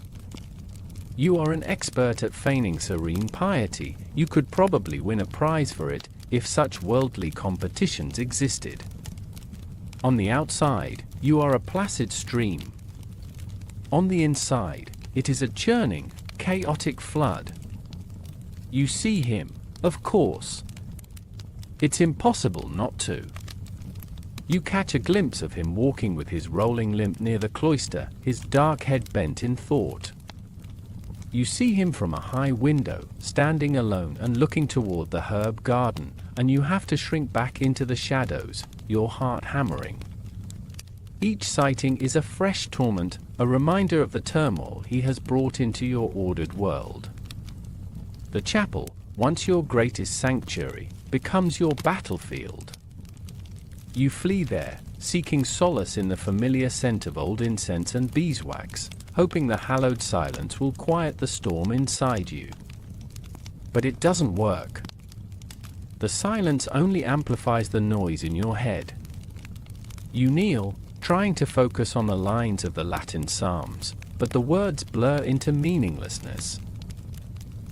You are an expert at feigning serene piety. You could probably win a prize for it, if such worldly competitions existed. On the outside, you are a placid stream. On the inside, it is a churning, chaotic flood. You see him, of course. It's impossible not to. You catch a glimpse of him walking with his rolling limp near the cloister, his dark head bent in thought. You see him from a high window, standing alone and looking toward the herb garden, and you have to shrink back into the shadows, your heart hammering. Each sighting is a fresh torment, a reminder of the turmoil he has brought into your ordered world. The chapel, once your greatest sanctuary, becomes your battlefield. You flee there, seeking solace in the familiar scent of old incense and beeswax, hoping the hallowed silence will quiet the storm inside you. But it doesn't work. The silence only amplifies the noise in your head. You kneel, trying to focus on the lines of the Latin Psalms, but the words blur into meaninglessness.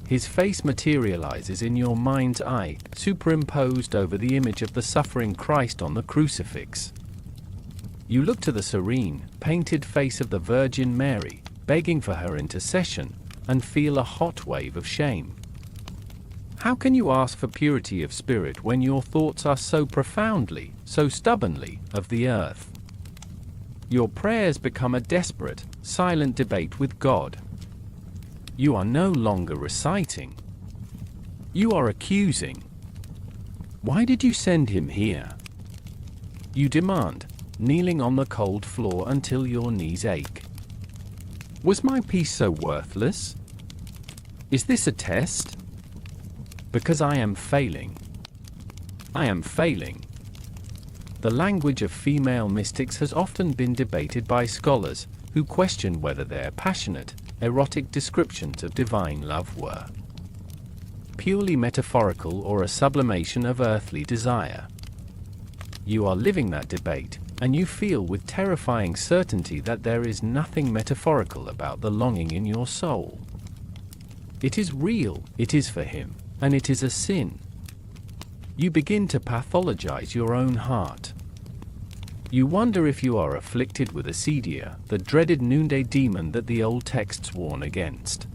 His face materializes in your mind's eye, superimposed over the image of the suffering Christ on the crucifix. You look to the serene, painted face of the Virgin Mary, begging for her intercession, and feel a hot wave of shame. How can you ask for purity of spirit when your thoughts are so profoundly, so stubbornly, of the earth? Your prayers become a desperate, silent debate with God. You are no longer reciting. You are accusing. Why did you send him here? You demand, kneeling on the cold floor until your knees ache. Was my peace so worthless? Is this a test? Because I am failing. I am failing. The language of female mystics has often been debated by scholars who question whether their passionate, erotic descriptions of divine love were purely metaphorical or a sublimation of earthly desire. You are living that debate, and you feel with terrifying certainty that there is nothing metaphorical about the longing in your soul. It is real, it is for him, and it is a sin. You begin to pathologize your own heart. You wonder if you are afflicted with acedia, the dreaded noonday demon that the old texts warn against.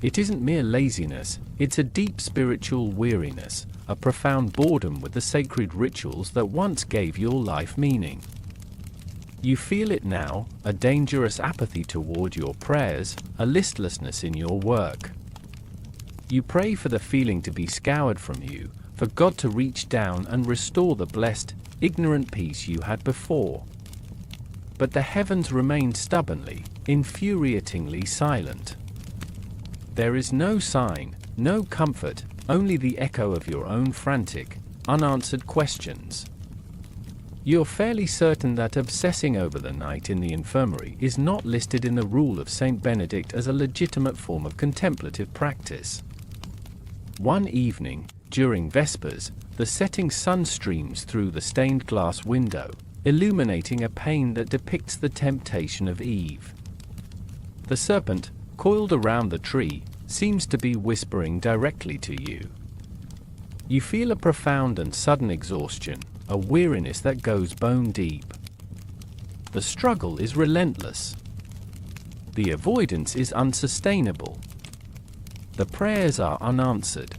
It isn't mere laziness, it's a deep spiritual weariness, a profound boredom with the sacred rituals that once gave your life meaning. You feel it now, a dangerous apathy toward your prayers, a listlessness in your work. You pray for the feeling to be scoured from you, for God to reach down and restore the blessed, ignorant peace you had before. But the heavens remain stubbornly, infuriatingly silent. There is no sign, no comfort, only the echo of your own frantic, unanswered questions. You're fairly certain that obsessing over the night in the infirmary is not listed in the rule of Saint Benedict as a legitimate form of contemplative practice. One evening, during Vespers, the setting sun streams through the stained glass window, illuminating a pane that depicts the temptation of Eve. The serpent, coiled around the tree, seems to be whispering directly to you. You feel a profound and sudden exhaustion, a weariness that goes bone deep. The struggle is relentless. The avoidance is unsustainable. The prayers are unanswered.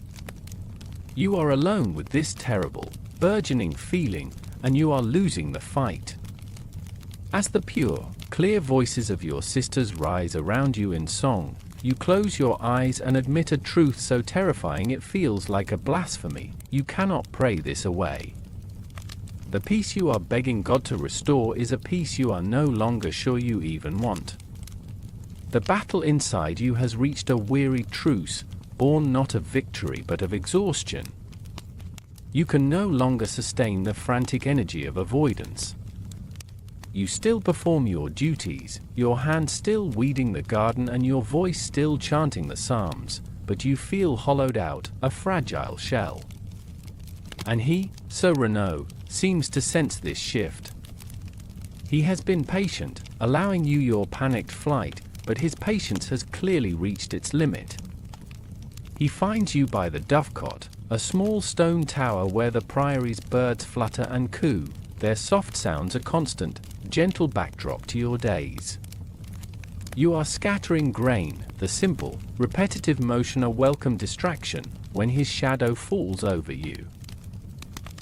You are alone with this terrible, burgeoning feeling, and you are losing the fight. As the pure, clear voices of your sisters rise around you in song, you close your eyes and admit a truth so terrifying it feels like a blasphemy. You cannot pray this away. The peace you are begging God to restore is a peace you are no longer sure you even want. The battle inside you has reached a weary truce, born not of victory but of exhaustion. You can no longer sustain the frantic energy of avoidance. You still perform your duties, your hand still weeding the garden and your voice still chanting the psalms, but you feel hollowed out, a fragile shell. And he, Sir Renaud, seems to sense this shift. He has been patient, allowing you your panicked flight, but his patience has clearly reached its limit. He finds you by the dovecot, a small stone tower where the priory's birds flutter and coo, their soft sounds a constant, gentle backdrop to your days. You are scattering grain, the simple, repetitive motion a welcome distraction, when his shadow falls over you.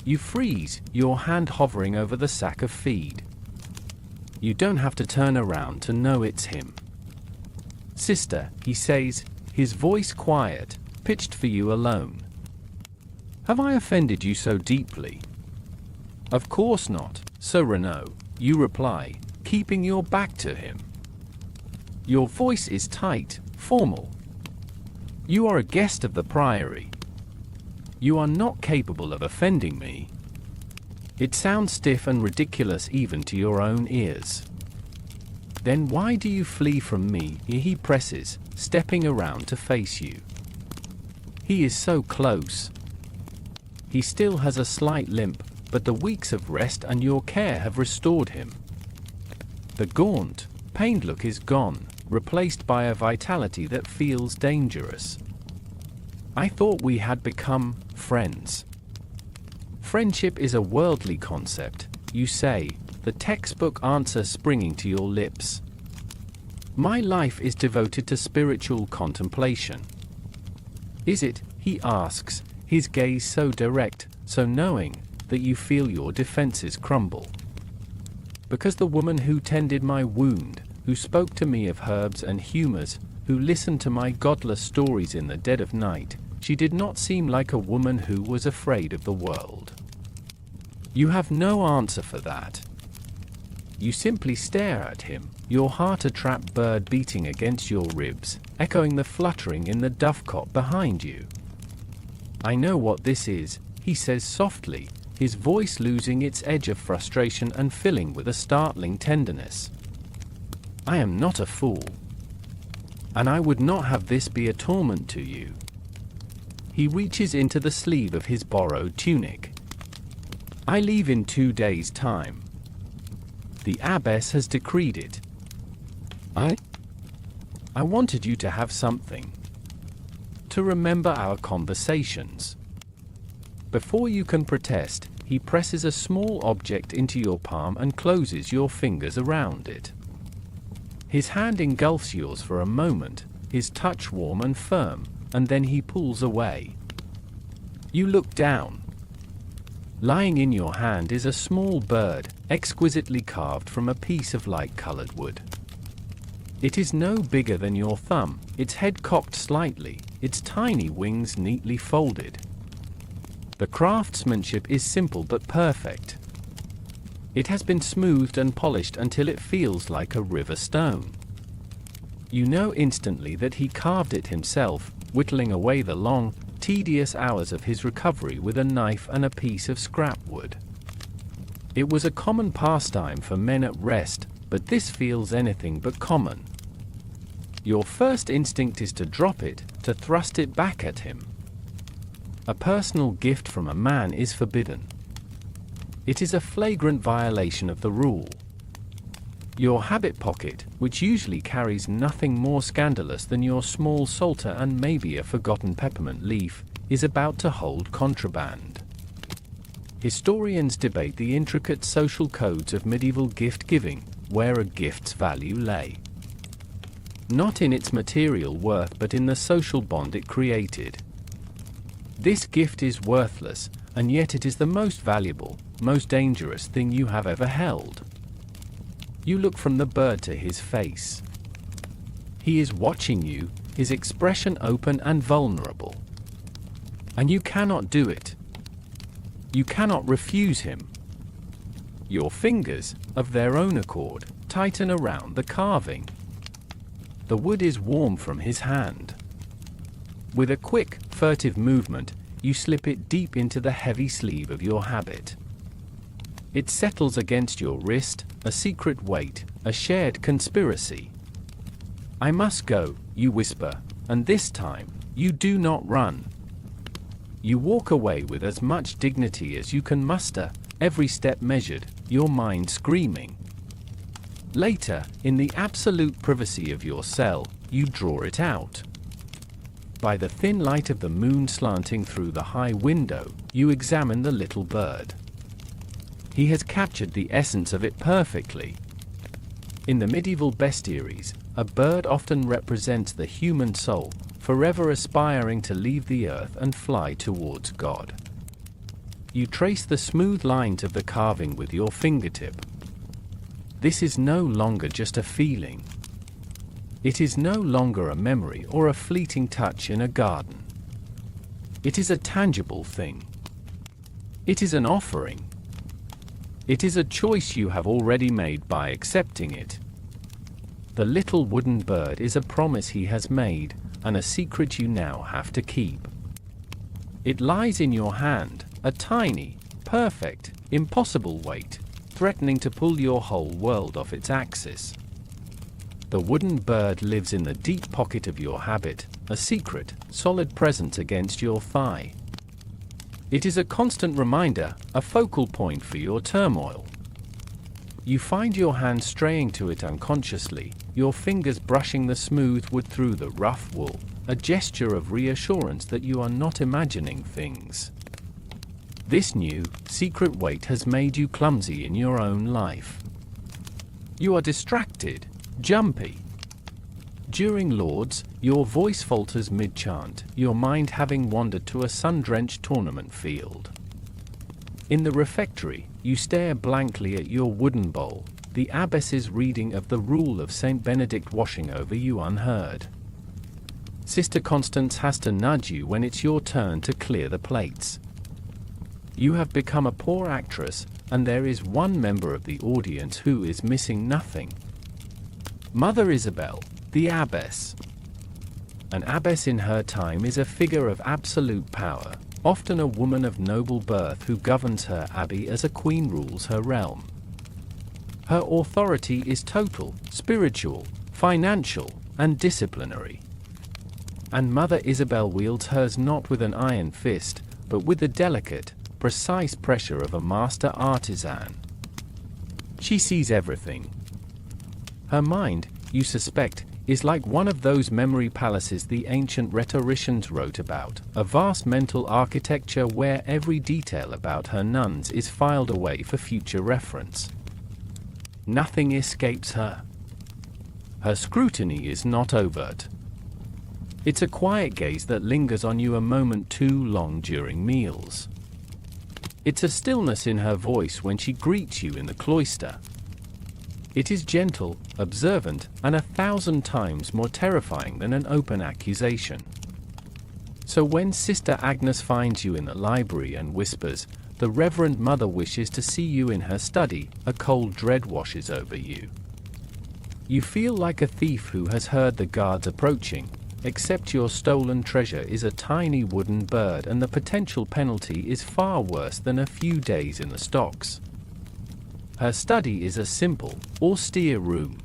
You freeze, your hand hovering over the sack of feed. You don't have to turn around to know it's him. Sister, he says, his voice quiet, pitched for you alone. Have I offended you so deeply? Of course not, Sir Renaud, you reply, keeping your back to him. Your voice is tight, formal. You are a guest of the priory. You are not capable of offending me. It sounds stiff and ridiculous even to your own ears. Then why do you flee from me? He presses, stepping around to face you. He is so close. He still has a slight limp, but the weeks of rest and your care have restored him. The gaunt, pained look is gone, replaced by a vitality that feels dangerous. I thought we had become friends. Friendship is a worldly concept, you say, the textbook answer springing to your lips. My life is devoted to spiritual contemplation. Is it, he asks, his gaze so direct, so knowing, that you feel your defenses crumble? Because the woman who tended my wound, who spoke to me of herbs and humors, who listened to my godless stories in the dead of night, she did not seem like a woman who was afraid of the world. You have no answer for that. You simply stare at him, your heart-a-trap bird beating against your ribs, echoing the fluttering in the dovecot behind you. I know what this is, he says softly, his voice losing its edge of frustration and filling with a startling tenderness. I am not a fool. And I would not have this be a torment to you. He reaches into the sleeve of his borrowed tunic. I leave in 2 days' time. The abbess has decreed it. I wanted you to have something. To remember our conversations. Before you can protest, he presses a small object into your palm and closes your fingers around it. His hand engulfs yours for a moment, his touch warm and firm, and then he pulls away. You look down. Lying in your hand is a small bird, exquisitely carved from a piece of light-colored wood. It is no bigger than your thumb, its head cocked slightly, its tiny wings neatly folded. The craftsmanship is simple but perfect. It has been smoothed and polished until it feels like a river stone. You know instantly that he carved it himself, whittling away the long, tedious hours of his recovery with a knife and a piece of scrap wood. It was a common pastime for men at rest, but this feels anything but common. Your first instinct is to drop it, to thrust it back at him. A personal gift from a man is forbidden. It is a flagrant violation of the rule. Your habit pocket, which usually carries nothing more scandalous than your small psalter and maybe a forgotten peppermint leaf, is about to hold contraband. Historians debate the intricate social codes of medieval gift-giving, where a gift's value lay. Not in its material worth but in the social bond it created. This gift is worthless, and yet it is the most valuable, most dangerous thing you have ever held. You look from the bird to his face. He is watching you, his expression open and vulnerable. And you cannot do it. You cannot refuse him. Your fingers, of their own accord, tighten around the carving. The wood is warm from his hand. With a quick, furtive movement, you slip it deep into the heavy sleeve of your habit. It settles against your wrist, a secret weight, a shared conspiracy. I must go, you whisper, and this time, you do not run. You walk away with as much dignity as you can muster, every step measured, your mind screaming. Later, in the absolute privacy of your cell, you draw it out. By the thin light of the moon slanting through the high window, you examine the little bird. He has captured the essence of it perfectly. In the medieval bestiaries, a bird often represents the human soul, forever aspiring to leave the earth and fly towards God. You trace the smooth lines of the carving with your fingertip. This is no longer just a feeling. It is no longer a memory or a fleeting touch in a garden. It is a tangible thing. It is an offering. It is a choice you have already made by accepting it. The little wooden bird is a promise he has made, and a secret you now have to keep. It lies in your hand, a tiny, perfect, impossible weight, threatening to pull your whole world off its axis. The wooden bird lives in the deep pocket of your habit, a secret, solid presence against your thigh. It is a constant reminder, a focal point for your turmoil. You find your hand straying to it unconsciously, your fingers brushing the smooth wood through the rough wool, a gesture of reassurance that you are not imagining things. This new, secret weight has made you clumsy in your own life. You are distracted, jumpy. During Lords, your voice falters mid-chant, your mind having wandered to a sun-drenched tournament field. In the refectory, you stare blankly at your wooden bowl, the abbess's reading of the rule of Saint Benedict washing over you unheard. Sister Constance has to nudge you when it's your turn to clear the plates. You have become a poor actress, and there is one member of the audience who is missing nothing. Mother Isabel, the abbess. An abbess in her time is a figure of absolute power, often a woman of noble birth who governs her abbey as a queen rules her realm. Her authority is total, spiritual, financial, and disciplinary. And Mother Isabel wields hers not with an iron fist, but with the delicate, precise pressure of a master artisan. She sees everything. Her mind, you suspect, is like one of those memory palaces the ancient rhetoricians wrote about, a vast mental architecture where every detail about her nuns is filed away for future reference. Nothing escapes her. Her scrutiny is not overt. It's a quiet gaze that lingers on you a moment too long during meals. It's a stillness in her voice when she greets you in the cloister. It is gentle, observant, and 1,000 times more terrifying than an open accusation. So when Sister Agnes finds you in the library and whispers, "The Reverend Mother wishes to see you in her study," a cold dread washes over you. You feel like a thief who has heard the guards approaching, except your stolen treasure is a tiny wooden bird and the potential penalty is far worse than a few days in the stocks. Her study is a simple, austere room.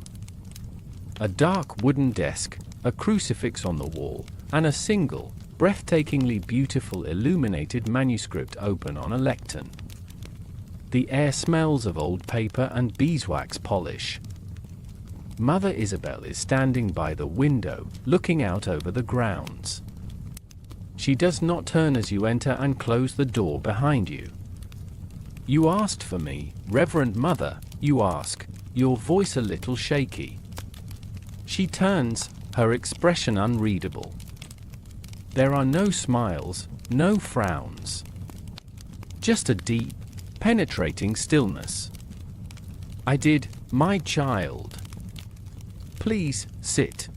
A dark wooden desk, a crucifix on the wall, and a single, breathtakingly beautiful illuminated manuscript open on a lectern. The air smells of old paper and beeswax polish. Mother Isabel is standing by the window, looking out over the grounds. She does not turn as you enter and close the door behind you. "You asked for me, Reverend Mother," you ask, your voice a little shaky. She turns, her expression unreadable. There are no smiles, no frowns. Just a deep, penetrating stillness. "I did, my child. Please, sit."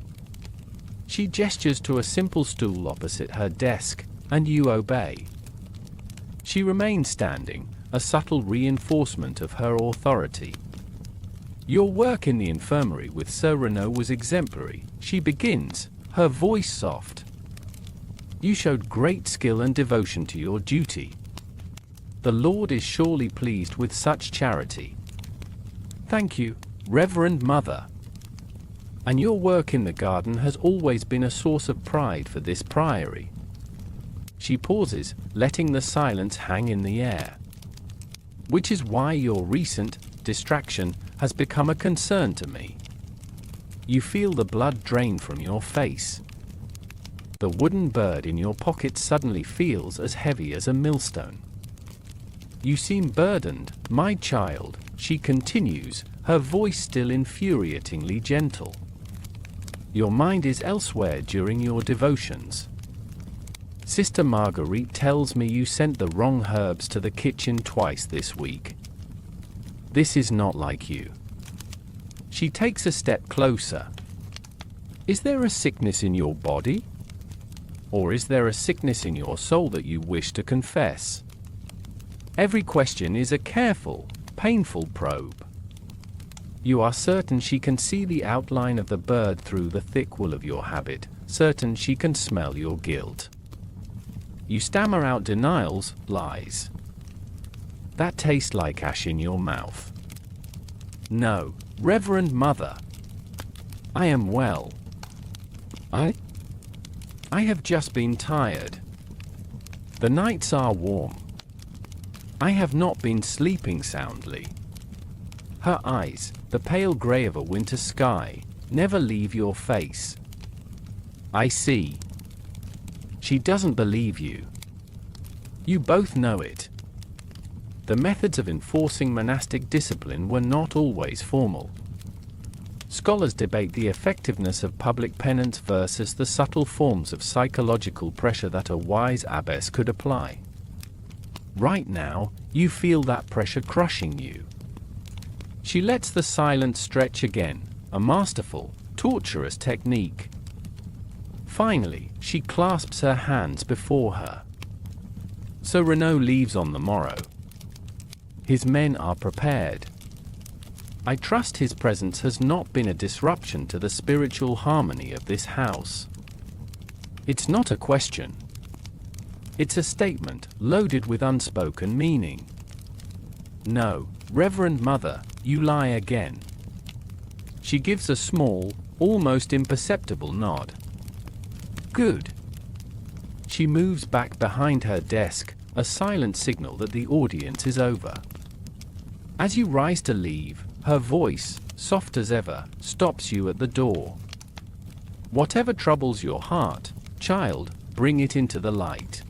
She gestures to a simple stool opposite her desk, and you obey. She remains standing, a subtle reinforcement of her authority. "Your work in the infirmary with Sir Renaud was exemplary," she begins, her voice soft. "You showed great skill and devotion to your duty. The Lord is surely pleased with such charity." "Thank you, Reverend Mother. And your work in the garden has always been a source of pride for this priory." She pauses, letting the silence hang in the air. "Which is why your recent distraction has become a concern to me." You feel the blood drain from your face. The wooden bird in your pocket suddenly feels as heavy as a millstone. "You seem burdened, my child," she continues, her voice still infuriatingly gentle. "Your mind is elsewhere during your devotions. Sister Marguerite tells me you sent the wrong herbs to the kitchen twice this week. This is not like you." She takes a step closer. "Is there a sickness in your body? Or is there a sickness in your soul that you wish to confess?" Every question is a careful, painful probe. You are certain she can see the outline of the bird through the thick wool of your habit, certain she can smell your guilt. You stammer out denials, lies. "That tastes like ash in your mouth." "No, Reverend Mother." I am well. I have just been tired. The nights are warm. I have not been sleeping soundly. Her eyes, the pale grey of a winter sky, never leave your face. I see. She doesn't believe you. You both know it. The methods of enforcing monastic discipline were not always formal. Scholars debate the effectiveness of public penance versus the subtle forms of psychological pressure that a wise abbess could apply. Right now, you feel that pressure crushing you. She lets the silence stretch again, a masterful, torturous technique. Finally, she clasps her hands before her. So Renaud leaves on the morrow. His men are prepared. I trust his presence has not been a disruption to the spiritual harmony of this house. It's not a question. It's a statement, loaded with unspoken meaning. No, Reverend Mother, you lie again. She gives a small, almost imperceptible nod. Good. She moves back behind her desk, a silent signal that the audience is over. As you rise to leave, her voice, soft as ever, stops you at the door. Whatever troubles your heart, child, bring it into the light.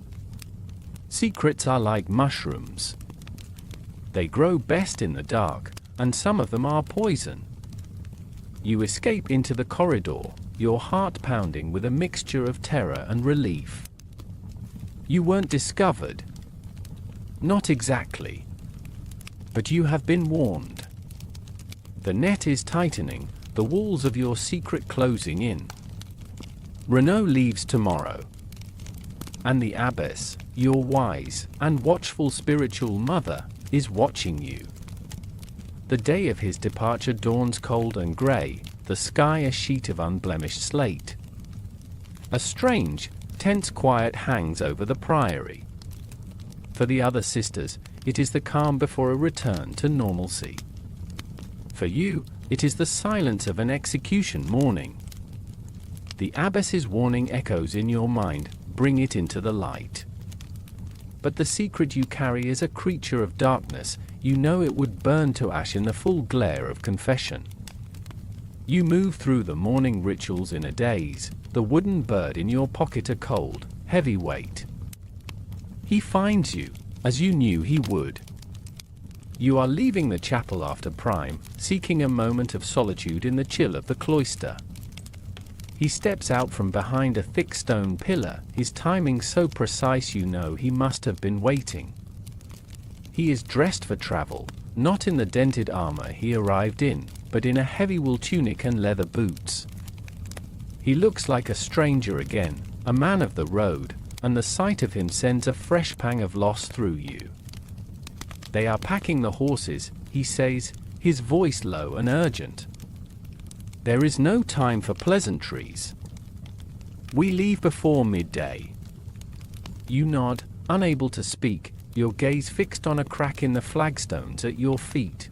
Secrets are like mushrooms. They grow best in the dark, and some of them are poison. You escape into the corridor, your heart pounding with a mixture of terror and relief. You weren't discovered. Not exactly. But you have been warned. The net is tightening, the walls of your secret closing in. Renaud leaves tomorrow. And the abbess, your wise and watchful spiritual mother, is watching you. The day of his departure dawns cold and grey, the sky a sheet of unblemished slate. A strange, tense quiet hangs over the priory. For the other sisters, it is the calm before a return to normalcy. For you, it is the silence of an execution morning. The abbess's warning echoes in your mind, bring it into the light. But the secret you carry is a creature of darkness, you know it would burn to ash in the full glare of confession. You move through the morning rituals in a daze, the wooden bird in your pocket a cold, heavy weight. He finds you, as you knew he would. You are leaving the chapel after prime, seeking a moment of solitude in the chill of the cloister. He steps out from behind a thick stone pillar, his timing so precise you know he must have been waiting. He is dressed for travel, not in the dented armor he arrived in, but in a heavy wool tunic and leather boots. He looks like a stranger again, a man of the road, and the sight of him sends a fresh pang of loss through you. They are packing the horses, he says, his voice low and urgent. There is no time for pleasantries. We leave before midday. You nod, unable to speak, your gaze fixed on a crack in the flagstones at your feet.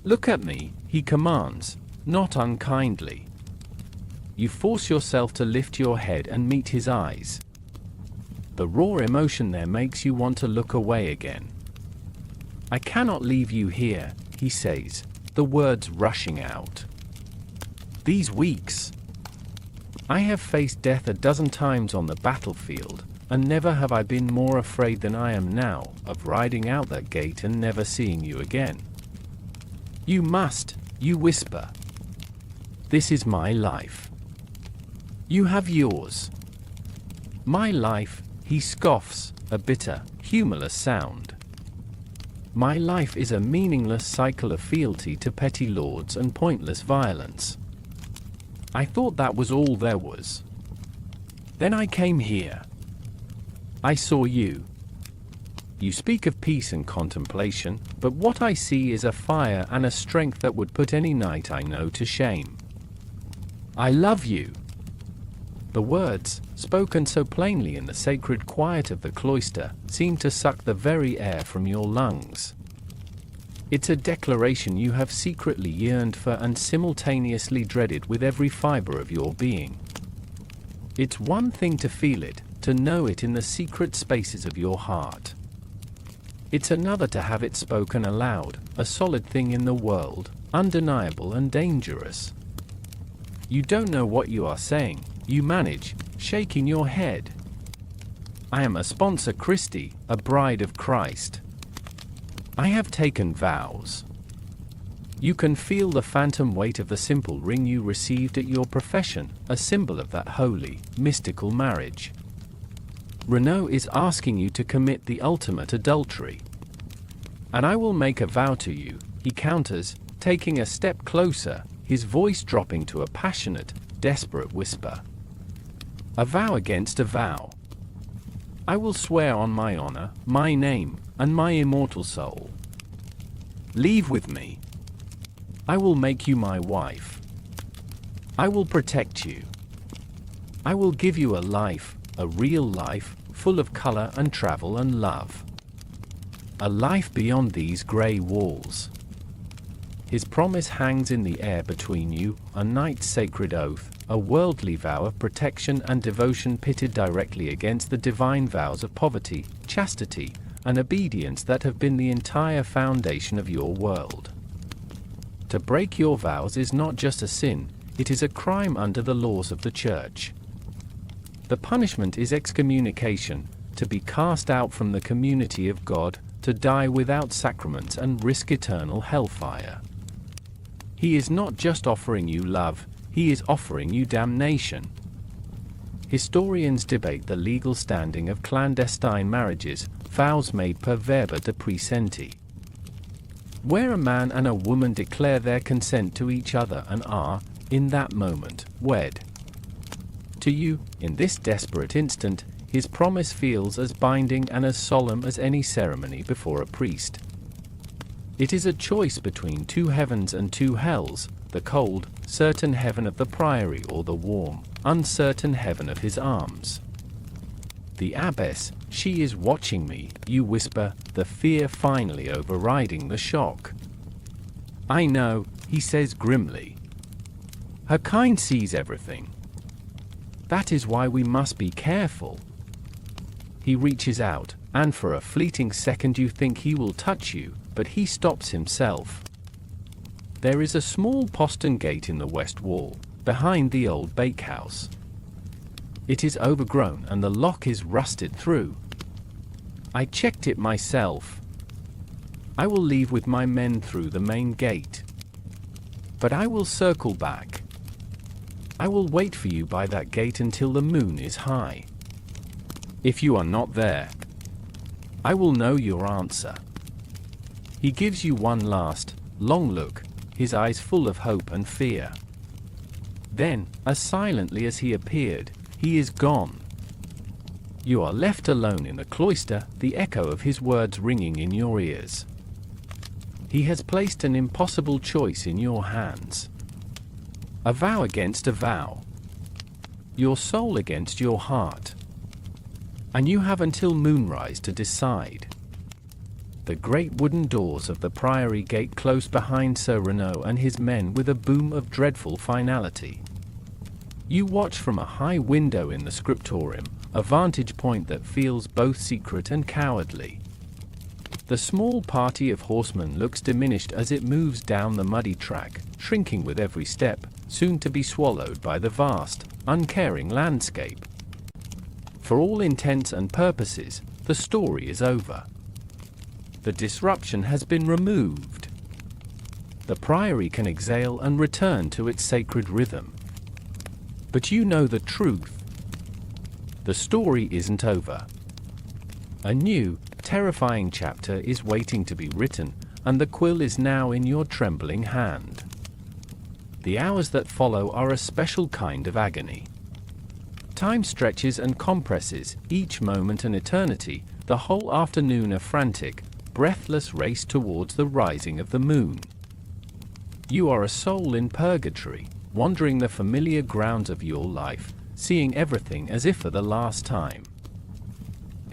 Look at me, he commands, not unkindly. You force yourself to lift your head and meet his eyes. The raw emotion there makes you want to look away again. I cannot leave you here, he says, the words rushing out. These weeks. I have faced death a dozen times on the battlefield, and never have I been more afraid than I am now of riding out that gate and never seeing you again. You must, you whisper. This is my life. You have yours. My life, he scoffs, a bitter, humorless sound. My life is a meaningless cycle of fealty to petty lords and pointless violence. I thought that was all there was. Then I came here. I saw you. You speak of peace and contemplation, but what I see is a fire and a strength that would put any knight I know to shame. I love you. The words, spoken so plainly in the sacred quiet of the cloister, seem to suck the very air from your lungs. It's a declaration you have secretly yearned for and simultaneously dreaded with every fiber of your being. It's one thing to feel it, to know it in the secret spaces of your heart. It's another to have it spoken aloud, a solid thing in the world, undeniable and dangerous. You don't know what you are saying, you manage, shaking your head. I am a sponsor Christi, a bride of Christ. I have taken vows. You can feel the phantom weight of the simple ring you received at your profession, a symbol of that holy, mystical marriage. Renaud is asking you to commit the ultimate adultery. And I will make a vow to you, he counters, taking a step closer, his voice dropping to a passionate, desperate whisper. A vow against a vow. I will swear on my honor, my name, and my immortal soul. Leave with me. I will make you my wife. I will protect you. I will give you a life, a real life, full of color and travel and love. A life beyond these gray walls. His promise hangs in the air between you, a knight's sacred oath, a worldly vow of protection and devotion pitted directly against the divine vows of poverty, chastity, and obedience that have been the entire foundation of your world. To break your vows is not just a sin, it is a crime under the laws of the Church. The punishment is excommunication, to be cast out from the community of God, to die without sacraments and risk eternal hellfire. He is not just offering you love, he is offering you damnation. Historians debate the legal standing of clandestine marriages, vows made per verba de presenti, where a man and a woman declare their consent to each other and are, in that moment, wed. To you, in this desperate instant, his promise feels as binding and as solemn as any ceremony before a priest. It is a choice between two heavens and two hells, the cold, certain heaven of the priory or the warm, uncertain heaven of his arms. The abbess, she is watching me, you whisper, the fear finally overriding the shock. I know, he says grimly. Her kind sees everything. That is why we must be careful. He reaches out, and for a fleeting second you think he will touch you, but he stops himself. There is a small postern gate in the west wall, behind the old bakehouse. It is overgrown and the lock is rusted through. I checked it myself. I will leave with my men through the main gate. But I will circle back. I will wait for you by that gate until the moon is high. If you are not there, I will know your answer. He gives you one last, long look, his eyes full of hope and fear. Then, as silently as he appeared, he is gone. You are left alone in the cloister, the echo of his words ringing in your ears. He has placed an impossible choice in your hands. A vow against a vow. Your soul against your heart. And you have until moonrise to decide. The great wooden doors of the priory gate close behind Sir Renaud and his men with a boom of dreadful finality. You watch from a high window in the scriptorium, a vantage point that feels both secret and cowardly. The small party of horsemen looks diminished as it moves down the muddy track, shrinking with every step, soon to be swallowed by the vast, uncaring landscape. For all intents and purposes, the story is over. The disruption has been removed. The priory can exhale and return to its sacred rhythm. But you know the truth. The story isn't over. A new, terrifying chapter is waiting to be written, and the quill is now in your trembling hand. The hours that follow are a special kind of agony. Time stretches and compresses, each moment an eternity, the whole afternoon a frantic, breathless race towards the rising of the moon. You are a soul in purgatory, wandering the familiar grounds of your life, seeing everything as if for the last time.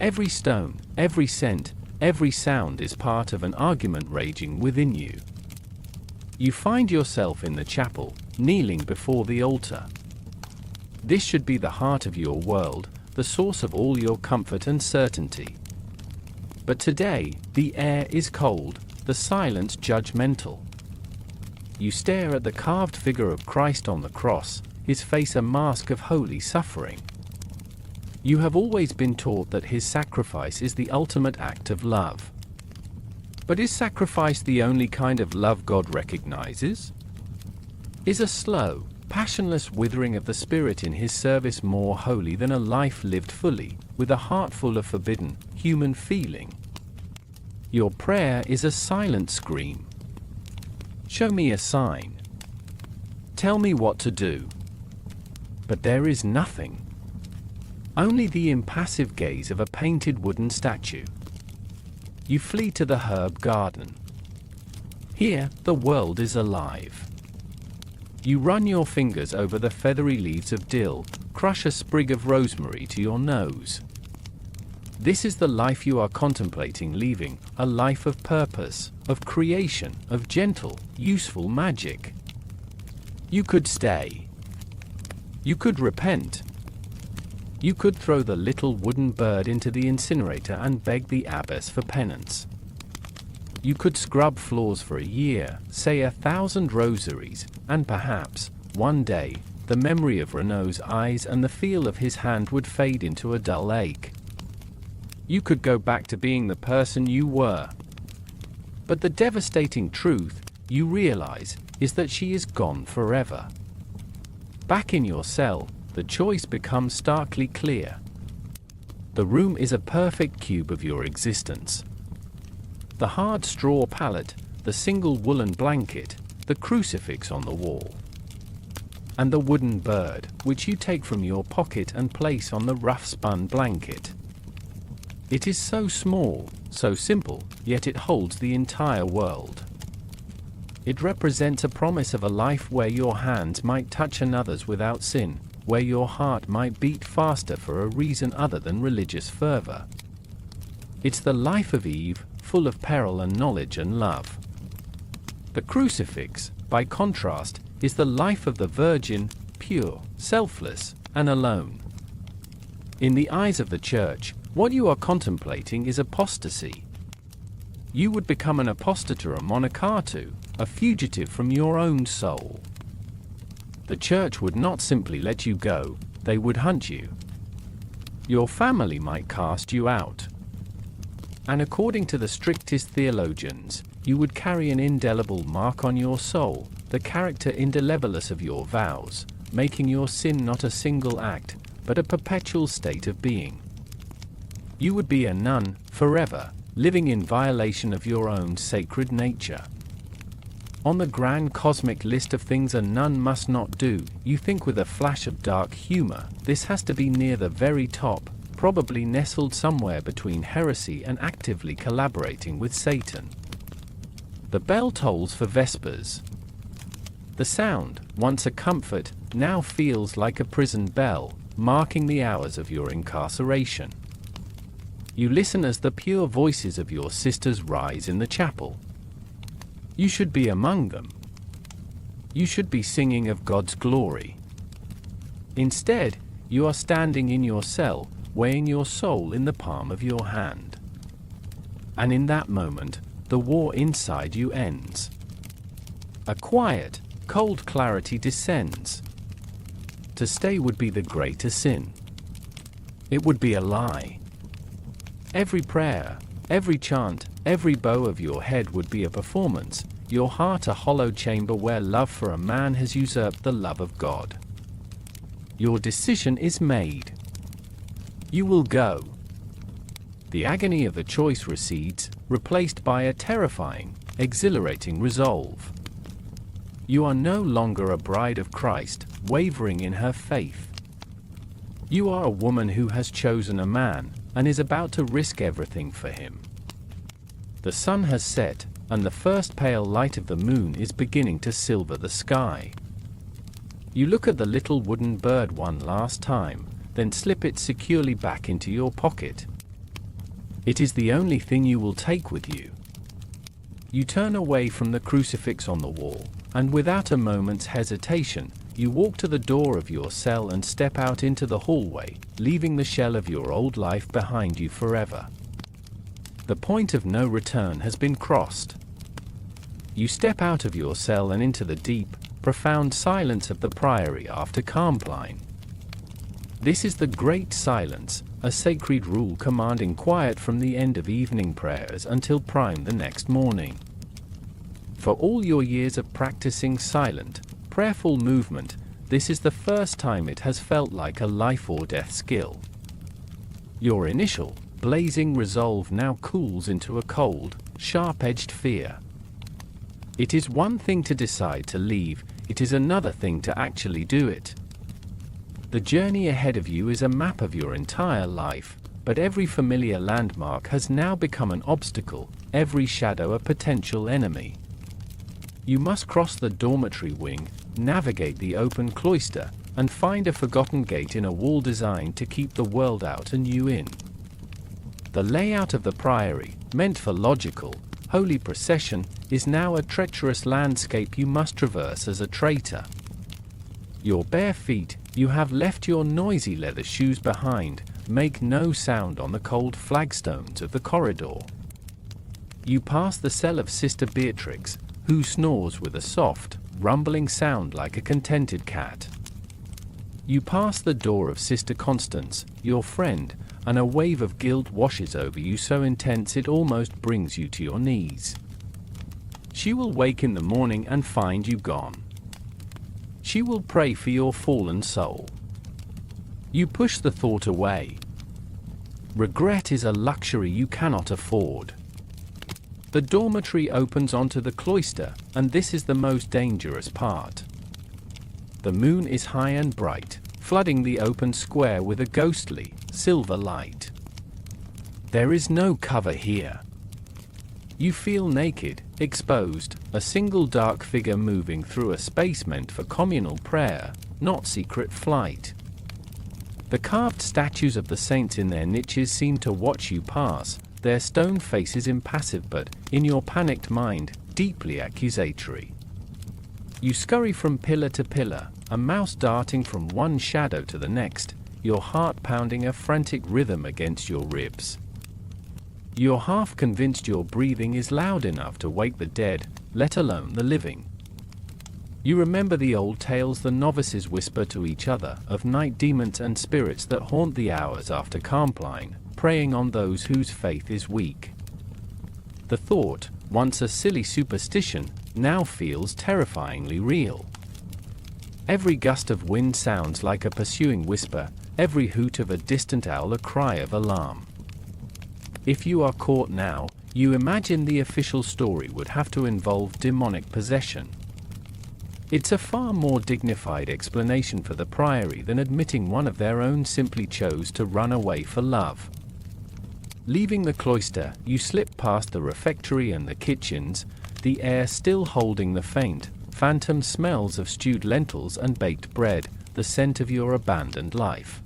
Every stone, every scent, Every sound is part of an argument raging within you. You find yourself in the chapel, kneeling before the altar. This should be the heart of your world, the source of all your comfort and certainty. But today, the air is cold, the silence judgmental. You stare at the carved figure of Christ on the cross, his face a mask of holy suffering. You have always been taught that his sacrifice is the ultimate act of love. But is sacrifice the only kind of love God recognizes? Is a slow, passionless withering of the spirit in his service more holy than a life lived fully, with a heart full of forbidden, human feeling? Your prayer is a silent scream. Show me a sign. Tell me what to do. But there is nothing. Only the impassive gaze of a painted wooden statue. You flee to the herb garden. Here, the world is alive. You run your fingers over the feathery leaves of dill, crush a sprig of rosemary to your nose. This is the life you are contemplating leaving, a life of purpose, of creation, of gentle, useful magic. You could stay. You could repent. You could throw the little wooden bird into the incinerator and beg the abbess for penance. You could scrub floors for a year, say 1,000 rosaries, and perhaps, one day, the memory of Renault's eyes and the feel of his hand would fade into a dull ache. You could go back to being the person you were. But the devastating truth, you realize, is that she is gone forever. Back in your cell, the choice becomes starkly clear. The room is a perfect cube of your existence. The hard straw pallet, the single woolen blanket, the crucifix on the wall. And the wooden bird, which you take from your pocket and place on the rough-spun blanket. It is so small, so simple, yet it holds the entire world. It represents a promise of a life where your hands might touch another's without sin, where your heart might beat faster for a reason other than religious fervor. It's the life of Eve, full of peril and knowledge and love. The crucifix, by contrast, is the life of the Virgin, pure, selfless, and alone. In the eyes of the Church, what you are contemplating is apostasy. You would become an apostate or a monachatu, a fugitive from your own soul. The Church would not simply let you go, they would hunt you. Your family might cast you out. And according to the strictest theologians, you would carry an indelible mark on your soul, the character indelibilus of your vows, making your sin not a single act, but a perpetual state of being. You would be a nun, forever, living in violation of your own sacred nature. On the grand cosmic list of things a nun must not do, you think with a flash of dark humor, this has to be near the very top, probably nestled somewhere between heresy and actively collaborating with Satan. The bell tolls for Vespers. The sound, once a comfort, now feels like a prison bell, marking the hours of your incarceration. You listen as the pure voices of your sisters rise in the chapel. You should be among them. You should be singing of God's glory. Instead, you are standing in your cell, weighing your soul in the palm of your hand. And in that moment, the war inside you ends. A quiet, cold clarity descends. To stay would be the greater sin. It would be a lie. Every prayer, every chant, every bow of your head would be a performance, your heart a hollow chamber where love for a man has usurped the love of God. Your decision is made. You will go. The agony of the choice recedes, replaced by a terrifying, exhilarating resolve. You are no longer a bride of Christ, wavering in her faith. You are a woman who has chosen a man, and is about to risk everything for him. The sun has set, and the first pale light of the moon is beginning to silver the sky. You look at the little wooden bird one last time, then slip it securely back into your pocket. It is the only thing you will take with you. You turn away from the crucifix on the wall, and without a moment's hesitation, you walk to the door of your cell and step out into the hallway, leaving the shell of your old life behind you forever. The point of no return has been crossed. You step out of your cell and into the deep, profound silence of the priory after Carmpline. This is the great silence, a sacred rule commanding quiet from the end of evening prayers until prime the next morning. For all your years of practicing silent, prayerful movement, this is the first time it has felt like a life or death skill. Your initial, blazing resolve now cools into a cold, sharp-edged fear. It is one thing to decide to leave, it is another thing to actually do it. The journey ahead of you is a map of your entire life, but every familiar landmark has now become an obstacle, every shadow a potential enemy. You must cross the dormitory wing, navigate the open cloister, and find a forgotten gate in a wall designed to keep the world out and you in. The layout of the priory, meant for logical, holy procession, is now a treacherous landscape you must traverse as a traitor. Your bare feet, you have left your noisy leather shoes behind, make no sound on the cold flagstones of the corridor. You pass the cell of Sister Beatrix, who snores with a soft, rumbling sound like a contented cat. You pass the door of Sister Constance, your friend, and a wave of guilt washes over you so intense it almost brings you to your knees. She will wake in the morning and find you gone. She will pray for your fallen soul. You push the thought away. Regret is a luxury you cannot afford. The dormitory opens onto the cloister, and this is the most dangerous part. The moon is high and bright, flooding the open square with a ghostly, silver light. There is no cover here. You feel naked, exposed, a single dark figure moving through a space meant for communal prayer, not secret flight. The carved statues of the saints in their niches seem to watch you pass, their stone faces impassive but, in your panicked mind, deeply accusatory. You scurry from pillar to pillar, a mouse darting from one shadow to the next, your heart pounding a frantic rhythm against your ribs. You're half convinced your breathing is loud enough to wake the dead, let alone the living. You remember the old tales the novices whisper to each other of night demons and spirits that haunt the hours after Carmpline, preying on those whose faith is weak. The thought, once a silly superstition, now feels terrifyingly real. Every gust of wind sounds like a pursuing whisper, every hoot of a distant owl a cry of alarm. If you are caught now, you imagine the official story would have to involve demonic possession. It's a far more dignified explanation for the priory than admitting one of their own simply chose to run away for love. Leaving the cloister, you slip past the refectory and the kitchens, the air still holding the faint, phantom smells of stewed lentils and baked bread, the scent of your abandoned life.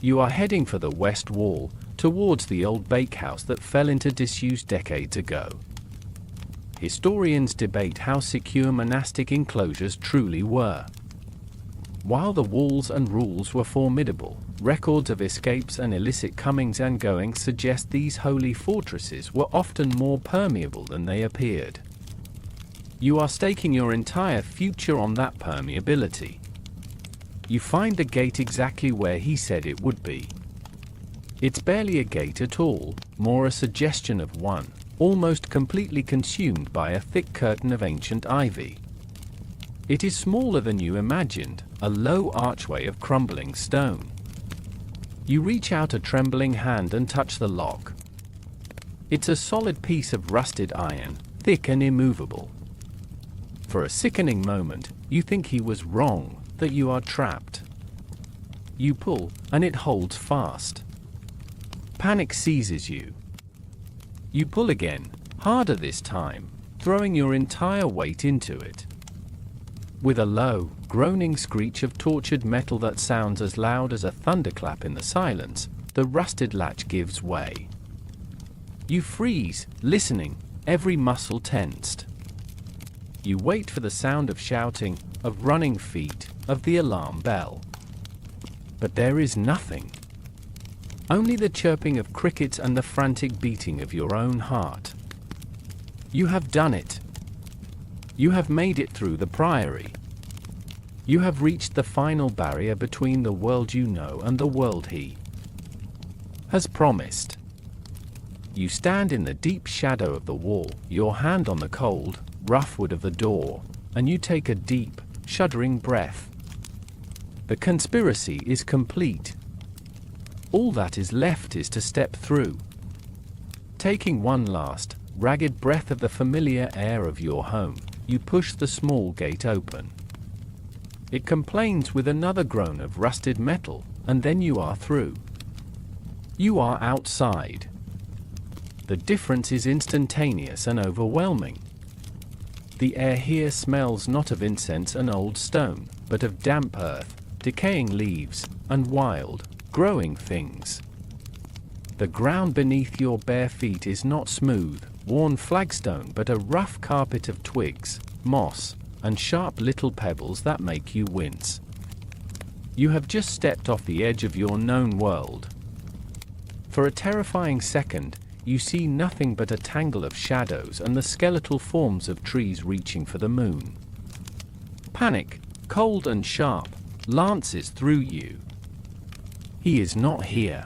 You are heading for the west wall, towards the old bakehouse that fell into disuse decades ago. Historians debate how secure monastic enclosures truly were. While the walls and rules were formidable, records of escapes and illicit comings and goings suggest these holy fortresses were often more permeable than they appeared. You are staking your entire future on that permeability. You find the gate exactly where he said it would be. It's barely a gate at all, more a suggestion of one, almost completely consumed by a thick curtain of ancient ivy. It is smaller than you imagined, a low archway of crumbling stone. You reach out a trembling hand and touch the lock. It's a solid piece of rusted iron, thick and immovable. For a sickening moment, you think he was wrong, that you are trapped. You pull, and it holds fast. Panic seizes you. You pull again, harder this time, throwing your entire weight into it. With a low, groaning screech of tortured metal that sounds as loud as a thunderclap in the silence, the rusted latch gives way. You freeze, listening, every muscle tensed. You wait for the sound of shouting, of running feet, of the alarm bell. But there is nothing. Only the chirping of crickets and the frantic beating of your own heart. You have done it. You have made it through the priory. You have reached the final barrier between the world you know and the world he has promised. You stand in the deep shadow of the wall, your hand on the cold, rough wood of the door, and you take a deep, shuddering breath. The conspiracy is complete. All that is left is to step through. Taking one last, ragged breath of the familiar air of your home, you push the small gate open. It complains with another groan of rusted metal, and then you are through. You are outside. The difference is instantaneous and overwhelming. The air here smells not of incense and old stone, but of damp earth, decaying leaves, and wild, growing things. The ground beneath your bare feet is not smooth, worn flagstone, but a rough carpet of twigs, moss, and sharp little pebbles that make you wince. You have just stepped off the edge of your known world. For a terrifying second, you see nothing but a tangle of shadows and the skeletal forms of trees reaching for the moon. Panic, cold and sharp, lances through you. He is not here.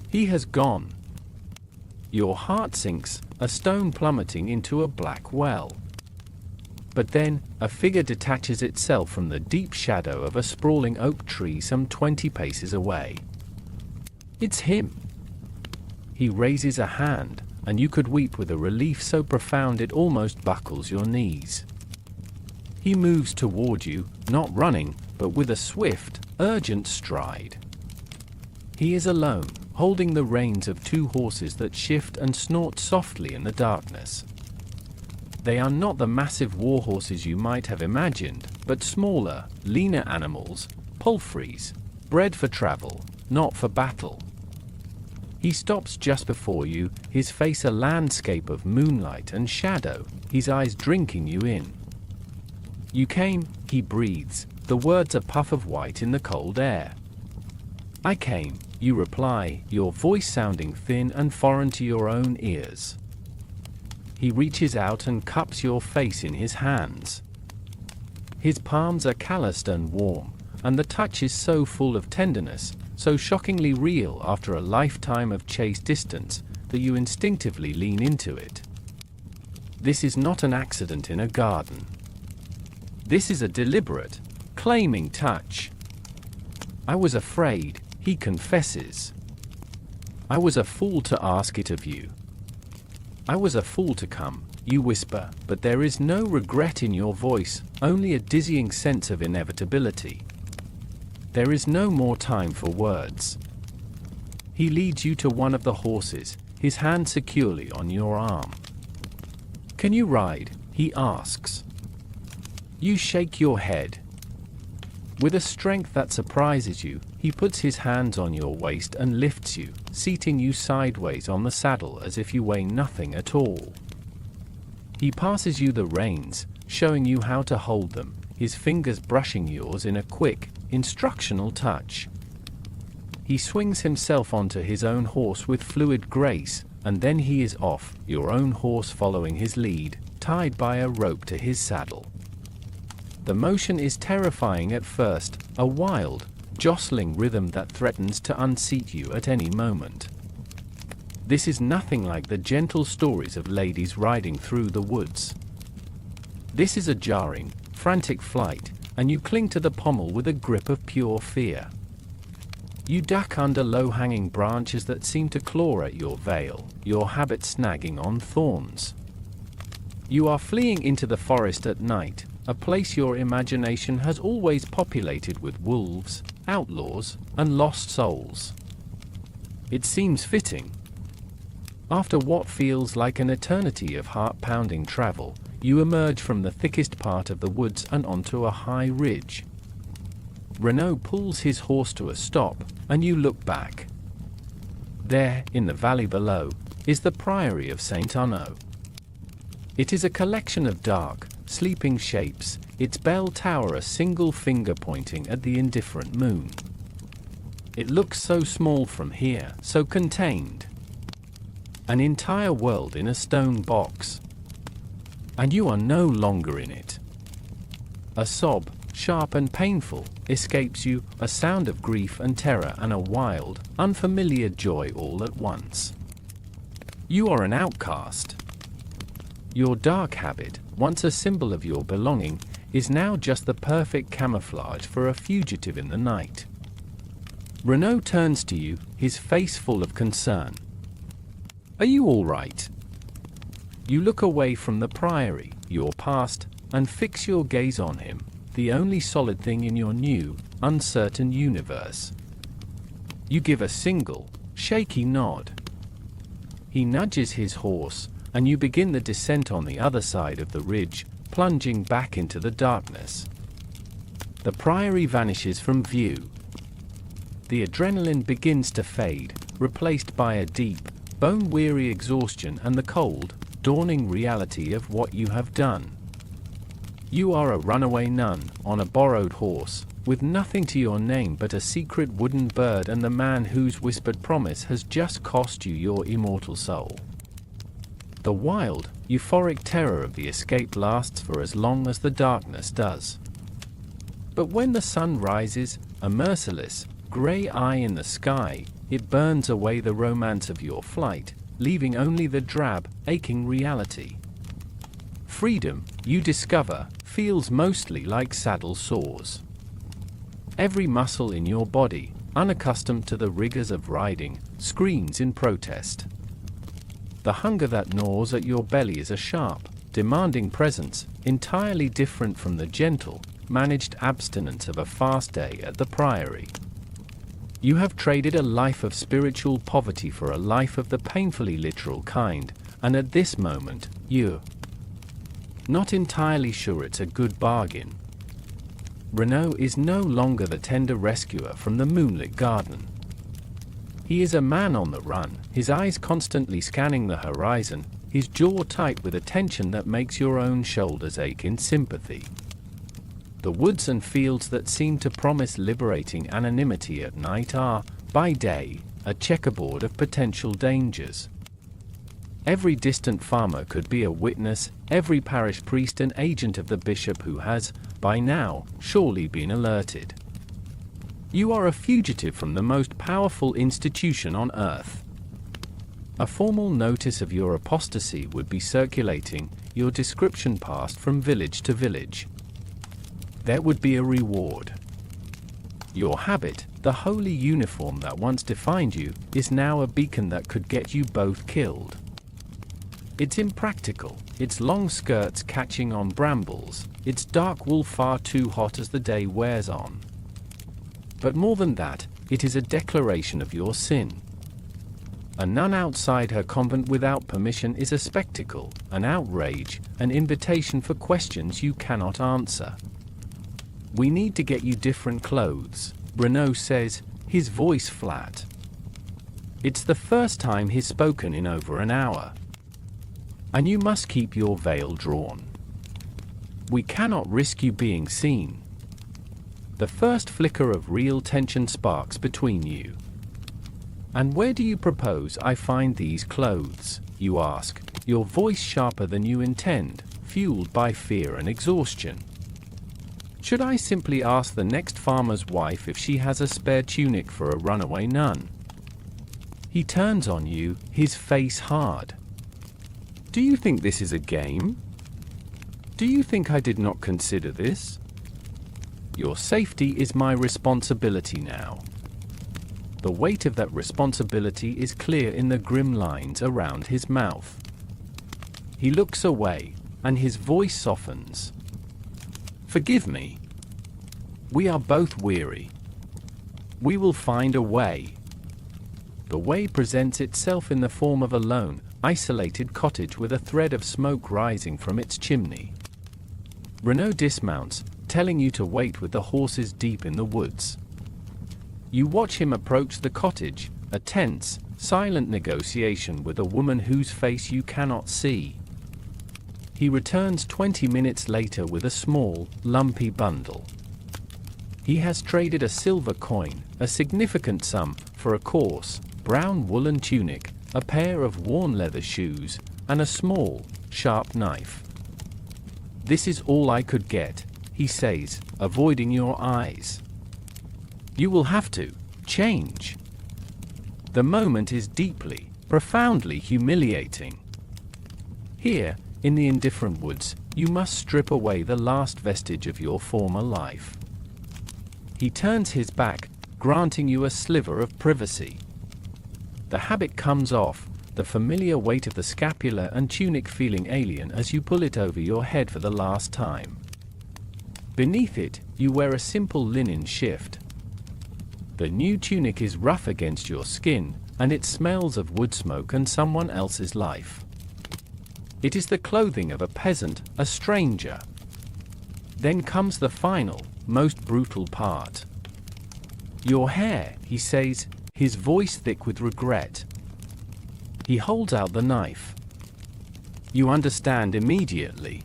He has gone. Your heart sinks, a stone plummeting into a black well. But then, a figure detaches itself from the deep shadow of a sprawling oak tree some 20 paces away. It's him. He raises a hand, and you could weep with a relief so profound it almost buckles your knees. He moves toward you, not running, but with a swift, urgent stride. He is alone, holding the reins of two horses that shift and snort softly in the darkness. They are not the massive war horses you might have imagined, but smaller, leaner animals, palfreys, bred for travel, not for battle. He stops just before you, his face a landscape of moonlight and shadow, his eyes drinking you in. You came, he breathes, the words a puff of white in the cold air. I came, you reply, your voice sounding thin and foreign to your own ears. He reaches out and cups your face in his hands. His palms are calloused and warm, and the touch is so full of tenderness, so shockingly real after a lifetime of chase distance, that you instinctively lean into it. This is not an accident in a garden. This is a deliberate, claiming touch. I was afraid, he confesses. I was a fool to ask it of you. I was a fool to come, you whisper, but there is no regret in your voice, only a dizzying sense of inevitability. There is no more time for words. He leads you to one of the horses, his hand securely on your arm. Can you ride? He asks. You shake your head. With a strength that surprises you, he puts his hands on your waist and lifts you, seating you sideways on the saddle as if you weigh nothing at all. He passes you the reins, showing you how to hold them, his fingers brushing yours in a quick, instructional touch. He swings himself onto his own horse with fluid grace, and then he is off, your own horse following his lead, tied by a rope to his saddle. The motion is terrifying at first, a wild, jostling rhythm that threatens to unseat you at any moment. This is nothing like the gentle stories of ladies riding through the woods. This is a jarring, frantic flight, and you cling to the pommel with a grip of pure fear. You duck under low-hanging branches that seem to claw at your veil, your habit snagging on thorns. You are fleeing into the forest at night, a place your imagination has always populated with wolves, outlaws, and lost souls. It seems fitting. After what feels like an eternity of heart-pounding travel, you emerge from the thickest part of the woods and onto a high ridge. Renaud pulls his horse to a stop, and you look back. There, in the valley below, is the Priory of Saint Arnaud. It is a collection of dark, sleeping shapes, its bell tower a single finger pointing at the indifferent moon. It looks so small from here, so contained. An entire world in a stone box. And you are no longer in it. A sob, sharp and painful, escapes you, a sound of grief and terror and a wild, unfamiliar joy all at once. You are an outcast. Your dark habit, once a symbol of your belonging, is now just the perfect camouflage for a fugitive in the night. Renaud turns to you, his face full of concern. Are you all right? You look away from the Priory, your past, and fix your gaze on him, the only solid thing in your new, uncertain universe. You give a single, shaky nod. He nudges his horse, and you begin the descent on the other side of the ridge, plunging back into the darkness. The Priory vanishes from view. The adrenaline begins to fade, replaced by a deep, bone-weary exhaustion and the cold, dawning reality of what you have done. You are a runaway nun, on a borrowed horse, with nothing to your name but a secret wooden bird and the man whose whispered promise has just cost you your immortal soul. The wild, euphoric terror of the escape lasts for as long as the darkness does. But when the sun rises, a merciless, grey eye in the sky, it burns away the romance of your flight, leaving only the drab, aching reality. Freedom, you discover, feels mostly like saddle sores. Every muscle in your body, unaccustomed to the rigors of riding, screams in protest. The hunger that gnaws at your belly is a sharp, demanding presence, entirely different from the gentle, managed abstinence of a fast day at the Priory. You have traded a life of spiritual poverty for a life of the painfully literal kind, and at this moment, you're not entirely sure it's a good bargain. Renaud is no longer the tender rescuer from the moonlit garden. He is a man on the run, his eyes constantly scanning the horizon, his jaw tight with a tension that makes your own shoulders ache in sympathy. The woods and fields that seem to promise liberating anonymity at night are, by day, a checkerboard of potential dangers. Every distant farmer could be a witness, every parish priest an agent of the bishop who has, by now, surely been alerted. You are a fugitive from the most powerful institution on earth. A formal notice of your apostasy would be circulating, your description passed from village to village. There would be a reward. Your habit, the holy uniform that once defined you, is now a beacon that could get you both killed. It's impractical, its long skirts catching on brambles, its dark wool far too hot as the day wears on. But more than that, it is a declaration of your sin. A nun outside her convent without permission is a spectacle, an outrage, an invitation for questions you cannot answer. We need to get you different clothes, Renaud says, his voice flat. It's the first time he's spoken in over an hour. And you must keep your veil drawn. We cannot risk you being seen. The first flicker of real tension sparks between you. And where do you propose I find these clothes, you ask, your voice sharper than you intend, fueled by fear and exhaustion. Should I simply ask the next farmer's wife if she has a spare tunic for a runaway nun? He turns on you, his face hard. Do you think this is a game? Do you think I did not consider this? Your safety is my responsibility now. The weight of that responsibility is clear in the grim lines around his mouth. He looks away, and his voice softens. Forgive me. We are both weary. We will find a way. The way presents itself in the form of a lone, isolated cottage with a thread of smoke rising from its chimney. Renaud dismounts, telling you to wait with the horses deep in the woods. You watch him approach the cottage, a tense, silent negotiation with a woman whose face you cannot see. He returns 20 minutes later with a small, lumpy bundle. He has traded a silver coin, a significant sum, for a coarse, brown woolen tunic, a pair of worn leather shoes, and a small, sharp knife. "This is all I could get," he says, avoiding your eyes. "You will have to change." The moment is deeply, profoundly humiliating. Here, in the indifferent woods, you must strip away the last vestige of your former life. He turns his back, granting you a sliver of privacy. The habit comes off, the familiar weight of the scapular and tunic feeling alien as you pull it over your head for the last time. Beneath it, you wear a simple linen shift. The new tunic is rough against your skin, and it smells of wood smoke and someone else's life. It is the clothing of a peasant, a stranger. Then comes the final, most brutal part. "Your hair," he says, his voice thick with regret. He holds out the knife. You understand immediately.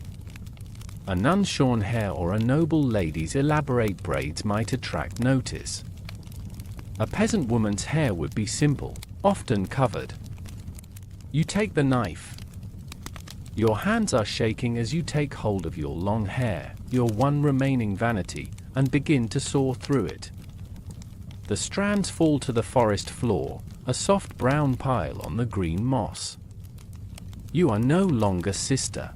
An unshorn hair or a noble lady's elaborate braids might attract notice. A peasant woman's hair would be simple, often covered. You take the knife. Your hands are shaking as you take hold of your long hair, your one remaining vanity, and begin to saw through it. The strands fall to the forest floor, a soft brown pile on the green moss. You are no longer sister.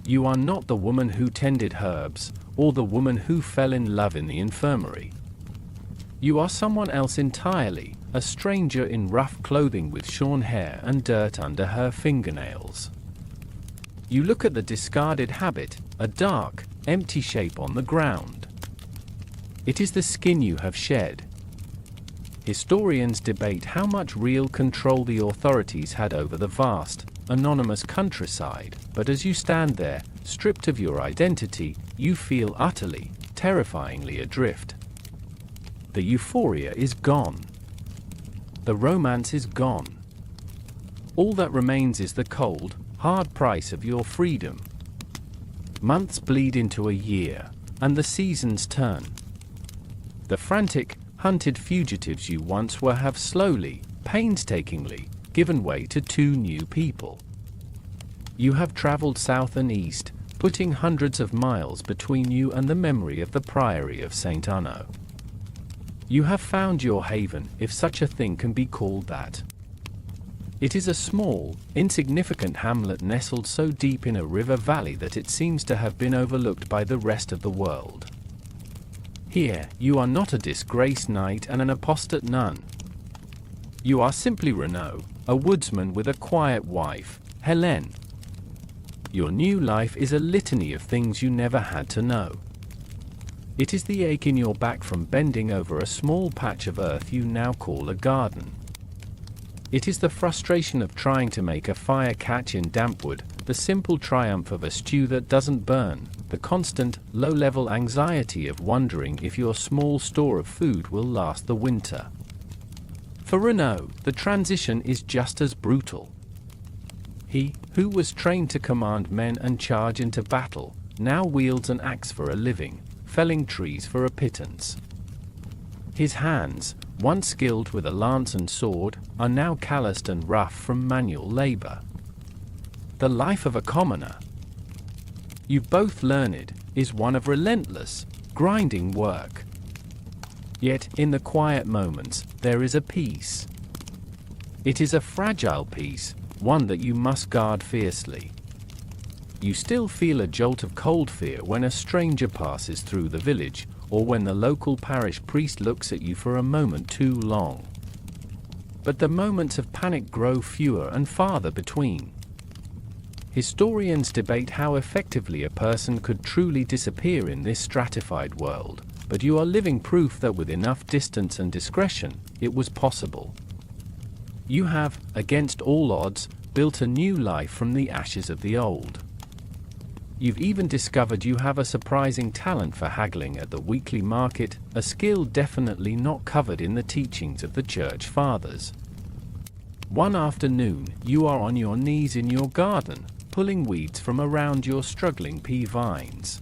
You are not the woman who tended herbs, or the woman who fell in love in the infirmary. You are someone else entirely, a stranger in rough clothing with shorn hair and dirt under her fingernails. You look at the discarded habit, a dark, empty shape on the ground. It is the skin you have shed. Historians debate how much real control the authorities had over the vast, anonymous countryside, but as you stand there, stripped of your identity, you feel utterly, terrifyingly adrift. The euphoria is gone. The romance is gone. All that remains is the cold, hard price of your freedom. Months bleed into a year, and the seasons turn. The frantic, hunted fugitives you once were have slowly, painstakingly, given way to two new people. You have traveled south and east, putting hundreds of miles between you and the memory of the Priory of St. Arnaud. You have found your haven, if such a thing can be called that. It is a small, insignificant hamlet nestled so deep in a river valley that it seems to have been overlooked by the rest of the world. Here, you are not a disgraced knight and an apostate nun. You are simply Renaud, a woodsman with a quiet wife, Helene. Your new life is a litany of things you never had to know. It is the ache in your back from bending over a small patch of earth you now call a garden. It is the frustration of trying to make a fire catch in damp wood, the simple triumph of a stew that doesn't burn, the constant, low-level anxiety of wondering if your small store of food will last the winter. For Renaud, the transition is just as brutal. He, who was trained to command men and charge into battle, now wields an axe for a living, felling trees for a pittance. His hands, once skilled with a lance and sword, are now calloused and rough from manual labor. The life of a commoner, you've both learned, is one of relentless, grinding work. Yet, in the quiet moments, there is a peace. It is a fragile peace, one that you must guard fiercely. You still feel a jolt of cold fear when a stranger passes through the village, or when the local parish priest looks at you for a moment too long. But the moments of panic grow fewer and farther between. Historians debate how effectively a person could truly disappear in this stratified world, but you are living proof that with enough distance and discretion, it was possible. You have, against all odds, built a new life from the ashes of the old. You've even discovered you have a surprising talent for haggling at the weekly market, a skill definitely not covered in the teachings of the Church Fathers. One afternoon, you are on your knees in your garden, pulling weeds from around your struggling pea vines.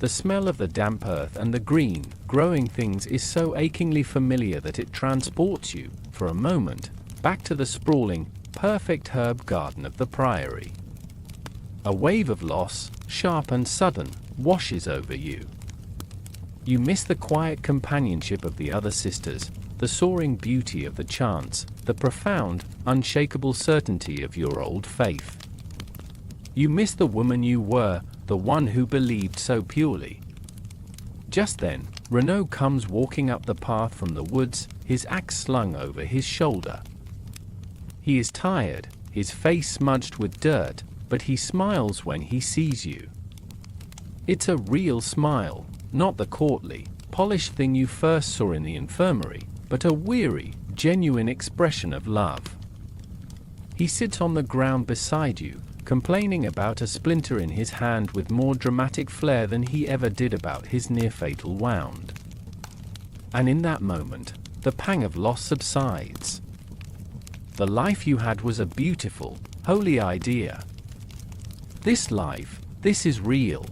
The smell of the damp earth and the green, growing things is so achingly familiar that it transports you, for a moment, back to the sprawling, perfect herb garden of the Priory. A wave of loss, sharp and sudden, washes over you. You miss the quiet companionship of the other sisters, the soaring beauty of the chants, the profound, unshakable certainty of your old faith. You miss the woman you were, the one who believed so purely. Just then, Renaud comes walking up the path from the woods, his axe slung over his shoulder. He is tired, his face smudged with dirt, but he smiles when he sees you. It's a real smile, not the courtly, polished thing you first saw in the infirmary, but a weary, genuine expression of love. He sits on the ground beside you, complaining about a splinter in his hand with more dramatic flair than he ever did about his near-fatal wound. And in that moment, the pang of loss subsides. The life you had was a beautiful, holy idea. This life, this is real.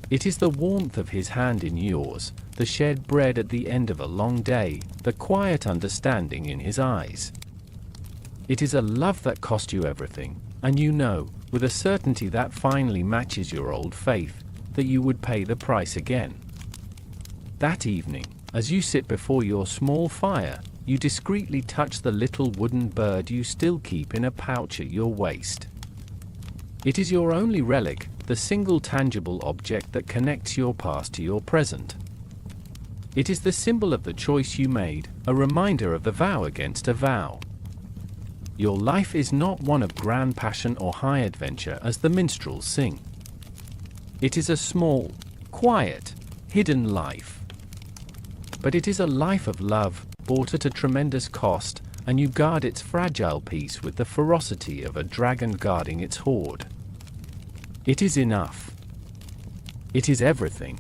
It is the warmth of his hand in yours, the shared bread at the end of a long day, the quiet understanding in his eyes. It is a love that cost you everything, and you know, with a certainty that finally matches your old faith, that you would pay the price again. That evening, as you sit before your small fire, you discreetly touch the little wooden bird you still keep in a pouch at your waist. It is your only relic, the single tangible object that connects your past to your present. It is the symbol of the choice you made, a reminder of the vow against a vow. Your life is not one of grand passion or high adventure as the minstrels sing. It is a small, quiet, hidden life. But it is a life of love, bought at a tremendous cost, and you guard its fragile peace with the ferocity of a dragon guarding its hoard. It is enough. It is everything.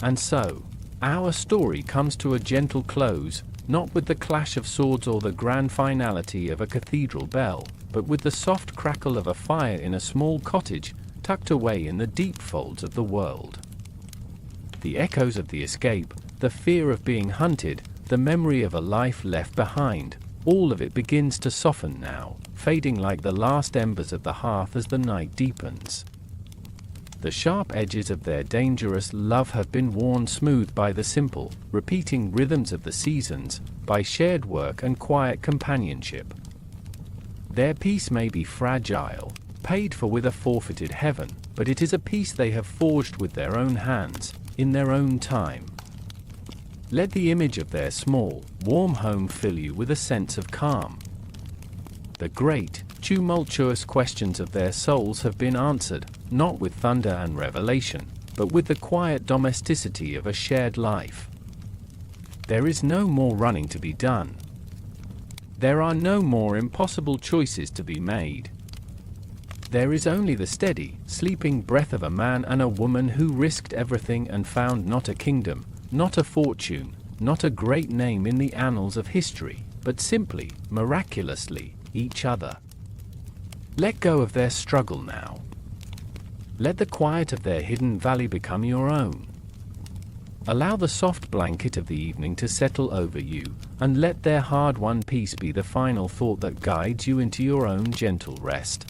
And so, our story comes to a gentle close, not with the clash of swords or the grand finality of a cathedral bell, but with the soft crackle of a fire in a small cottage, tucked away in the deep folds of the world. The echoes of the escape, the fear of being hunted, the memory of a life left behind, all of it begins to soften now, fading like the last embers of the hearth as the night deepens. The sharp edges of their dangerous love have been worn smooth by the simple, repeating rhythms of the seasons, by shared work and quiet companionship. Their peace may be fragile, paid for with a forfeited heaven, but it is a peace they have forged with their own hands, in their own time. Let the image of their small, warm home fill you with a sense of calm. The great, tumultuous questions of their souls have been answered, not with thunder and revelation, but with the quiet domesticity of a shared life. There is no more running to be done. There are no more impossible choices to be made. There is only the steady, sleeping breath of a man and a woman who risked everything and found not a kingdom, not a fortune, not a great name in the annals of history, but simply, miraculously, each other. Let go of their struggle now. Let the quiet of their hidden valley become your own. Allow the soft blanket of the evening to settle over you, and let their hard-won peace be the final thought that guides you into your own gentle rest.